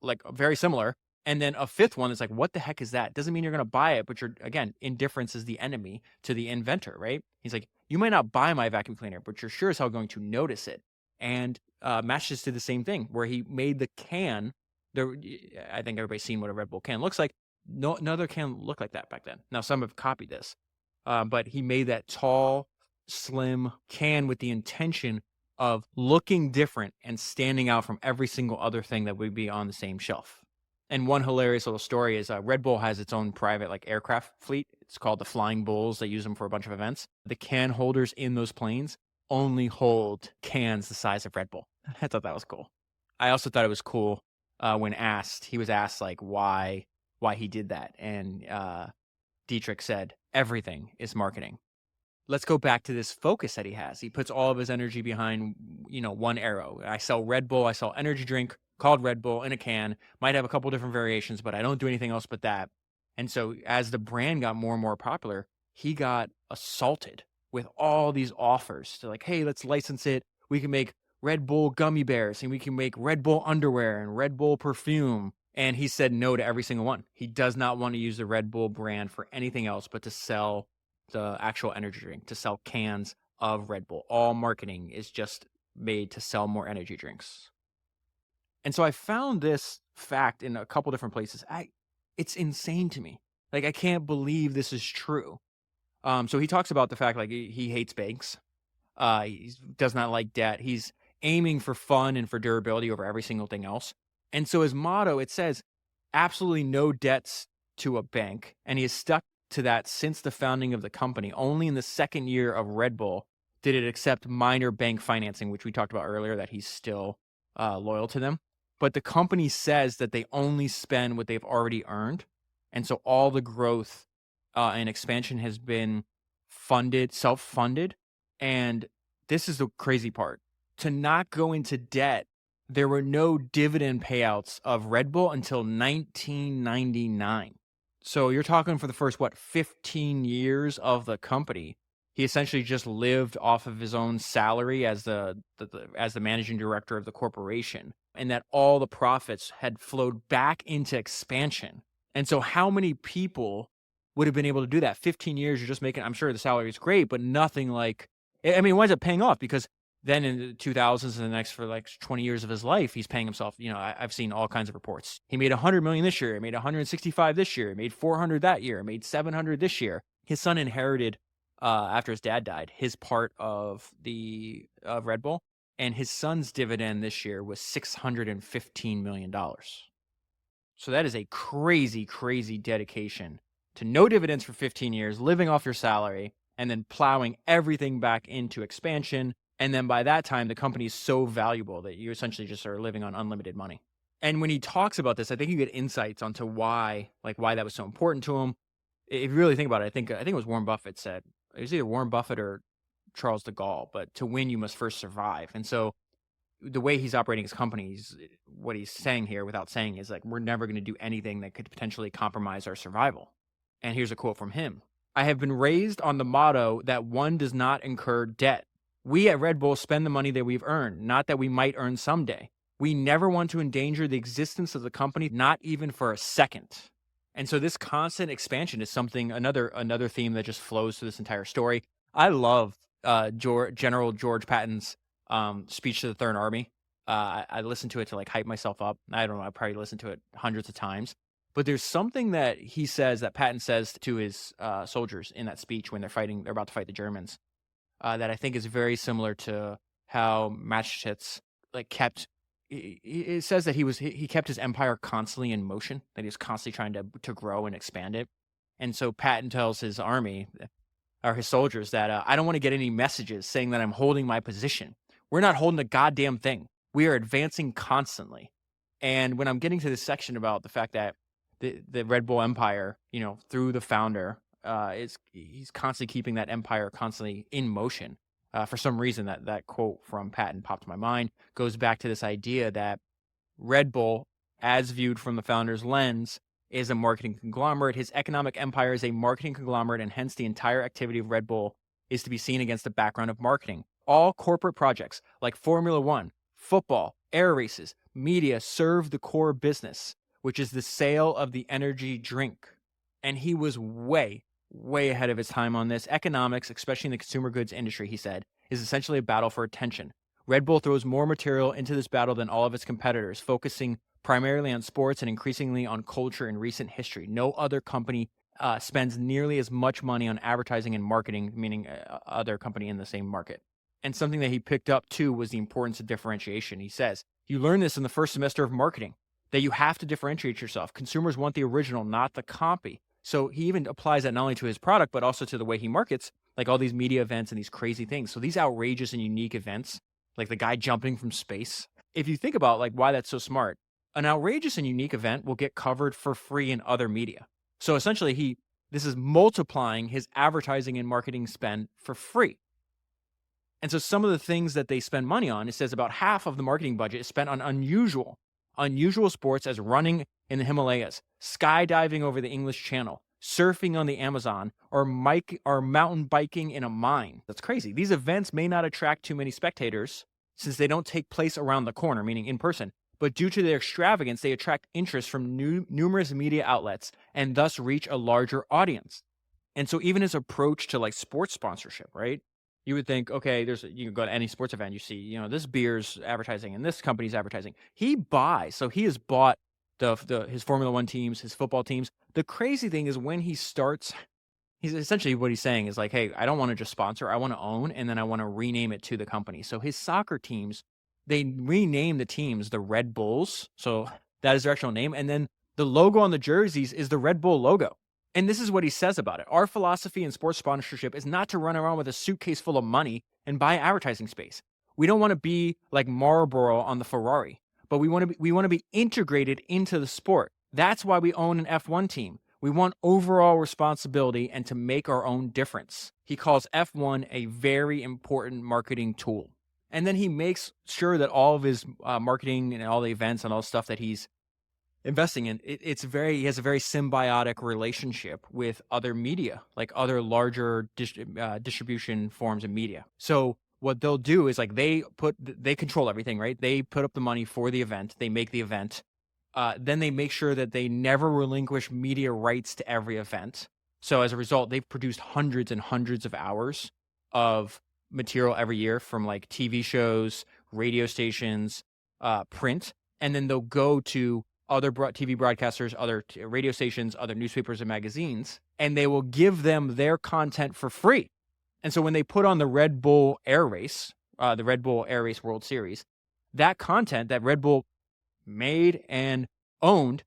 like very similar. And then a 5th one is like, what the heck is that? Doesn't mean you're going to buy it, but again, indifference is the enemy to the inventor, right? He's like, you might not buy my vacuum cleaner, but you're sure as hell going to notice it. And Mateschitz did the same thing where he made the can. I think everybody's seen what a Red Bull can looks like. No other can looked like that back then. Now some have copied this, but he made that tall, slim can with the intention of looking different and standing out from every single other thing that would be on the same shelf. And one hilarious little story is Red Bull has its own private like aircraft fleet. It's called the Flying Bulls. They use them for a bunch of events. The can holders in those planes only hold cans the size of Red Bull. I thought that was cool. I also thought it was cool when he was asked like why he did that. And Dietrich said, everything is marketing. Let's go back to this focus that he has. He puts all of his energy behind, one arrow. I sell Red Bull. I sell energy drink called Red Bull in a can. Might have a couple different variations, but I don't do anything else but that. And so as the brand got more and more popular, he got assaulted with all these offers. They're like, hey, let's license it. We can make Red Bull gummy bears and we can make Red Bull underwear and Red Bull perfume. And he said no to every single one. He does not want to use the Red Bull brand for anything else but to sell the actual energy drink, to sell cans of Red Bull. All marketing is just made to sell more energy drinks. And so I found this fact in a couple different places. It's insane to me. Like, I can't believe this is true. So he talks about the fact like he hates banks. He does not like debt. He's aiming for fun and for durability over every single thing else. And so his motto, it says, absolutely no debts to a bank. And he has stuck to that since the founding of the company. Only in the second year of Red Bull did it accept minor bank financing, which we talked about earlier, that he's still loyal to them. But the company says that they only spend what they've already earned. And so all the growth and expansion has been self-funded. And this is the crazy part. To not go into debt, there were no dividend payouts of Red Bull until 1999. So you're talking for the first, 15 years of the company. He essentially just lived off of his own salary as the managing director of the corporation, and that all the profits had flowed back into expansion. And so how many people would have been able to do that? 15 years, you're just making, I'm sure the salary is great, but nothing like, it winds up paying off because then in the 2000s and the next for like 20 years of his life, he's paying himself. I've seen all kinds of reports. He made 100 million this year. He made 165 this year. He made 400 that year. He made 700 this year. His son inherited, after his dad died, his part of Red Bull, and his son's dividend this year was $615 million. So that is a crazy, crazy dedication to no dividends for 15 years, living off your salary, and then plowing everything back into expansion. And then by that time, the company is so valuable that you essentially just are living on unlimited money. And when he talks about this, I think you get insights onto why that was so important to him. If you really think about it, I think it was Warren Buffett said, it was either Warren Buffett or Charles de Gaulle, but to win, you must first survive. And so the way he's operating his companies, what he's saying here without saying is like, we're never going to do anything that could potentially compromise our survival. And here's a quote from him. I have been raised on the motto that one does not incur debt. We at Red Bull spend the money that we've earned, not that we might earn someday. We never want to endanger the existence of the company, not even for a second. And so this constant expansion is another theme that just flows through this entire story. I love General George Patton's speech to the Third Army. I listened to it to like hype myself up. I don't know. I probably listened to it hundreds of times. But there's something that he says, that Patton says to his soldiers in that speech when they're about to fight the Germans, that I think is very similar to how Mateschitz like kept. It says that he kept his empire constantly in motion, that he was constantly trying to grow and expand it. And so Patton tells his army or his soldiers that I don't want to get any messages saying that I'm holding my position. We're not holding a goddamn thing. We are advancing constantly. And when I'm getting to this section about the fact that the Red Bull empire, through the founder, he's constantly keeping that empire constantly in motion. For some reason, that quote from Patton popped in my mind, goes back to this idea that Red Bull, as viewed from the founder's lens, is a marketing conglomerate. His economic empire is a marketing conglomerate, and hence the entire activity of Red Bull is to be seen against the background of marketing. All corporate projects like Formula One, football, air races, media serve the core business, which is the sale of the energy drink. And he was way ahead of his time on this. Economics, especially in the consumer goods industry, he said, is essentially a battle for attention. Red Bull throws more material into this battle than all of its competitors, focusing primarily on sports and increasingly on culture in recent history. No other company spends nearly as much money on advertising and marketing, meaning other company in the same market. And something that he picked up too was the importance of differentiation. He says, you learn this in the first semester of marketing, that you have to differentiate yourself. Consumers want the original, not the copy. So he even applies that not only to his product, but also to the way he markets, like all these media events and these crazy things. So these outrageous and unique events, like the guy jumping from space. If you think about like why that's so smart, an outrageous and unique event will get covered for free in other media. So essentially this is multiplying his advertising and marketing spend for free. And so some of the things that they spend money on, it says about half of the marketing budget is spent on unusual sports as running in the Himalayas, skydiving over the English Channel, surfing on the Amazon, or mountain biking in a mine. That's crazy. These events may not attract too many spectators since they don't take place around the corner, meaning in person. But due to their extravagance, they attract interest from numerous media outlets and thus reach a larger audience. And so even his approach to like sports sponsorship, right? You would think, okay, you can go to any sports event, you see, this beer's advertising and this company's advertising. He buys, so he has bought his Formula One teams, his football teams. The crazy thing is when he starts, he's essentially what he's saying is like, hey, I don't want to just sponsor, I want to own, and then I want to rename it to the company. So his soccer teams, they rename the teams the Red Bulls. So that is their actual name. And then the logo on the jerseys is the Red Bull logo. And this is what he says about it. Our philosophy in sports sponsorship is not to run around with a suitcase full of money and buy advertising space. We don't want to be like Marlboro on the Ferrari, but we want to be integrated into the sport. That's why we own an F1 team. We want overall responsibility and to make our own difference. He calls F1 a very important marketing tool. And then he makes sure that all of his marketing and all the events and all the stuff that he's investing in, he has a very symbiotic relationship with other media, like other larger distribution forms of media. So what they'll do is like they control everything, right? They put up the money for the event, they make the event, then they make sure that they never relinquish media rights to every event. So as a result, they've produced hundreds and hundreds of hours of material every year from like TV shows, radio stations, print, and then they'll go to other TV broadcasters, other radio stations, other newspapers and magazines, and they will give them their content for free. And so when they put on the Red Bull Air Race, the Red Bull Air Race World Series, that content that Red Bull made and owned,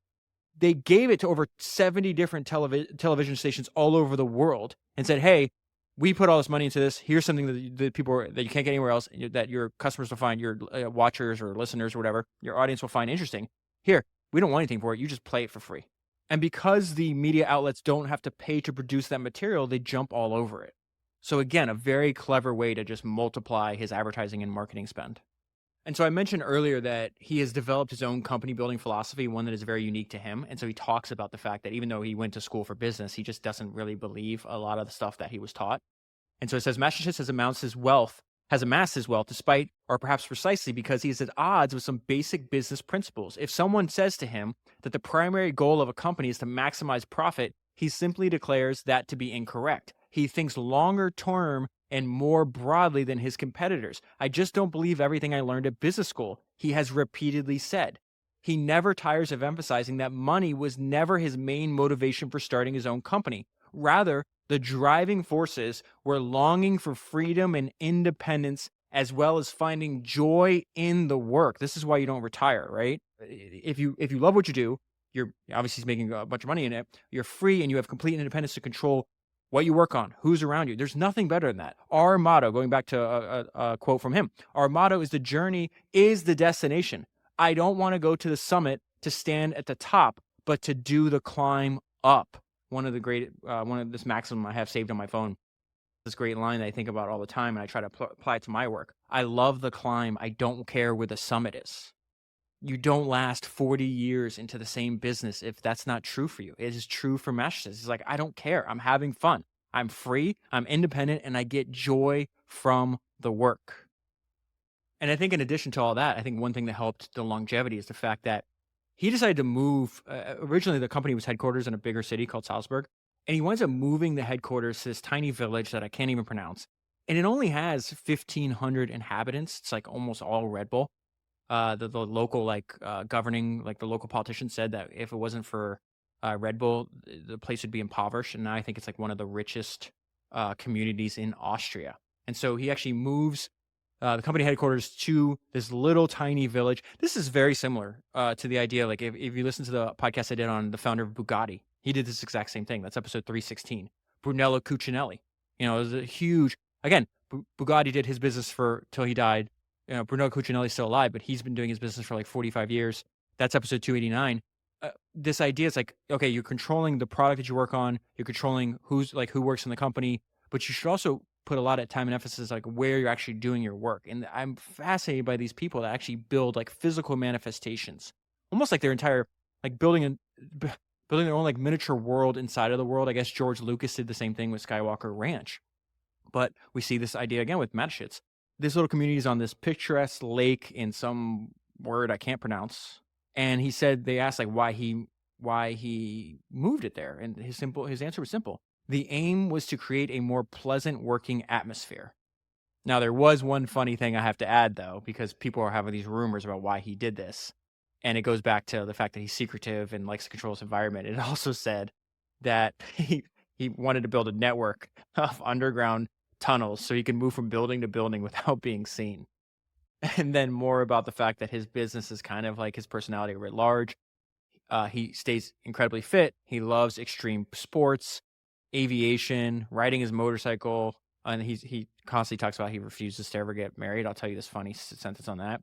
they gave it to over 70 different television stations all over the world and said, hey, we put all this money into this. Here's something that the people that you can't get anywhere else, that your customers will find, your watchers or listeners or whatever, your audience will find interesting. Here, we don't want anything for it. You just play it for free. And because the media outlets don't have to pay to produce that material, they jump all over it. So again, a very clever way to just multiply his advertising and marketing spend. And so I mentioned earlier that he has developed his own company building philosophy, one that is very unique to him. And so he talks about the fact that even though he went to school for business, he just doesn't really believe a lot of the stuff that he was taught. And so it says Mateschitz has amassed his wealth despite, or perhaps precisely because he is at odds with some basic business principles. If someone says to him that the primary goal of a company is to maximize profit, he simply declares that to be incorrect. He thinks longer term and more broadly than his competitors. I just don't believe everything I learned at business school, he has repeatedly said. He never tires of emphasizing that money was never his main motivation for starting his own company. Rather, the driving forces were longing for freedom and independence, as well as finding joy in the work. This is why you don't retire, right? If you love what you do, you're obviously making a bunch of money in it. You're free and you have complete independence to control what you work on, who's around you. There's nothing better than that. Our motto, going back to a quote from him, our motto is the journey is the destination. I don't want to go to the summit to stand at the top, but to do the climb up. One of this maxim I have saved on my phone, this great line that I think about all the time, and I try to apply it to my work. I love the climb. I don't care where the summit is. You don't last 40 years into the same business if that's not true for you. It is true for Mateschitz. He's like, I don't care. I'm having fun. I'm free. I'm independent, and I get joy from the work. And I think in addition to all that, I think one thing that helped the longevity is the fact that he decided to move. Originally, the company was headquarters in a bigger city called Salzburg, and he winds up moving the headquarters to this tiny village that I can't even pronounce. And it only has 1,500 inhabitants. It's like almost all Red Bull. The local governing, the local politician said that if it wasn't for Red Bull, the place would be impoverished. And now I think it's like one of the richest communities in Austria. And so he actually moves the company headquarters to this little tiny village. This is very similar to the idea. Like if you listen to the podcast I did on the founder of Bugatti, he did this exact same thing. That's episode 316. Brunello Cucinelli. It was a huge, again, Bugatti did his business till he died. Brunello Cucinelli's still alive, but he's been doing his business for like 45 years. That's episode 289. This idea is like, okay, you're controlling the product that you work on. You're controlling who works in the company, but you should also put a lot of time and emphasis like where you're actually doing your work. And I'm fascinated by these people that actually build like physical manifestations, almost like their entire, like building their own like miniature world inside of the world. I guess George Lucas did the same thing with Skywalker Ranch. But we see this idea again with Mateschitz. This little community is on this picturesque lake in some word I can't pronounce. And he said, they asked like why he moved it there. And his answer was simple. The aim was to create a more pleasant working atmosphere. Now, there was one funny thing I have to add, though, because people are having these rumors about why he did this. And it goes back to the fact that he's secretive and likes to control his environment. It also said that he wanted to build a network of underground tunnels so he can move from building to building without being seen. And then more about the fact that his business is kind of like his personality writ large. He stays incredibly fit. He loves extreme sports, aviation, riding his motorcycle, and he constantly talks about he refuses to ever get married. I'll tell you this funny sentence on that.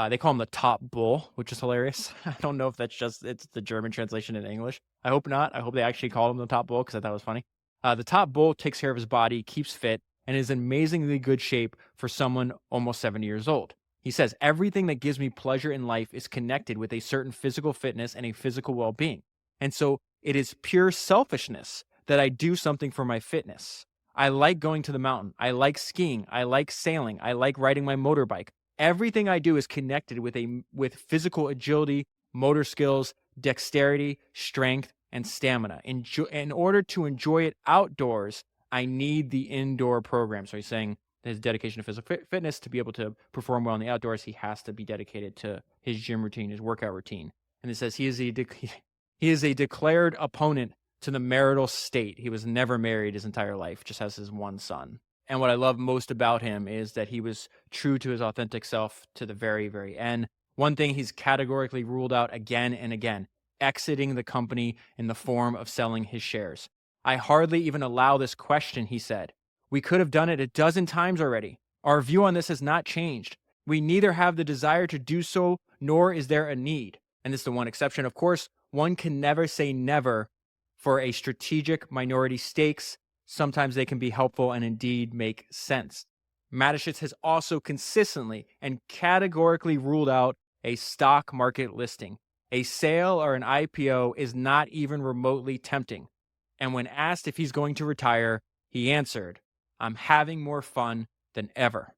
They call him the top bull, which is hilarious. I don't know if it's the German translation in English. I hope not. I hope they actually called him the top bull because I thought it was funny. The top bull takes care of his body, keeps fit, and is in amazingly good shape for someone almost 70 years old. He says, everything that gives me pleasure in life is connected with a certain physical fitness and a physical well-being. And so it is pure selfishness that I do something for my fitness. I like going to the mountain. I like skiing. I like sailing. I like riding my motorbike. Everything I do is connected with physical agility, motor skills, dexterity, strength, and stamina. In order to enjoy it outdoors, I need the indoor program. So he's saying his dedication to physical fitness, to be able to perform well in the outdoors, he has to be dedicated to his gym routine, his workout routine. And it says he is a declared opponent to the marital state. He was never married his entire life, just has his one son. And what I love most about him is that he was true to his authentic self to the very, very end. One thing he's categorically ruled out again and again, exiting the company in the form of selling his shares. I hardly even allow this question, he said. We could have done it a dozen times already. Our view on this has not changed. We neither have the desire to do so, nor is there a need. And this is the one exception. Of course, one can never say never for a strategic minority stakes. Sometimes they can be helpful and indeed make sense. Mateschitz has also consistently and categorically ruled out a stock market listing. A sale or an IPO is not even remotely tempting. And when asked if he's going to retire, he answered, I'm having more fun than ever.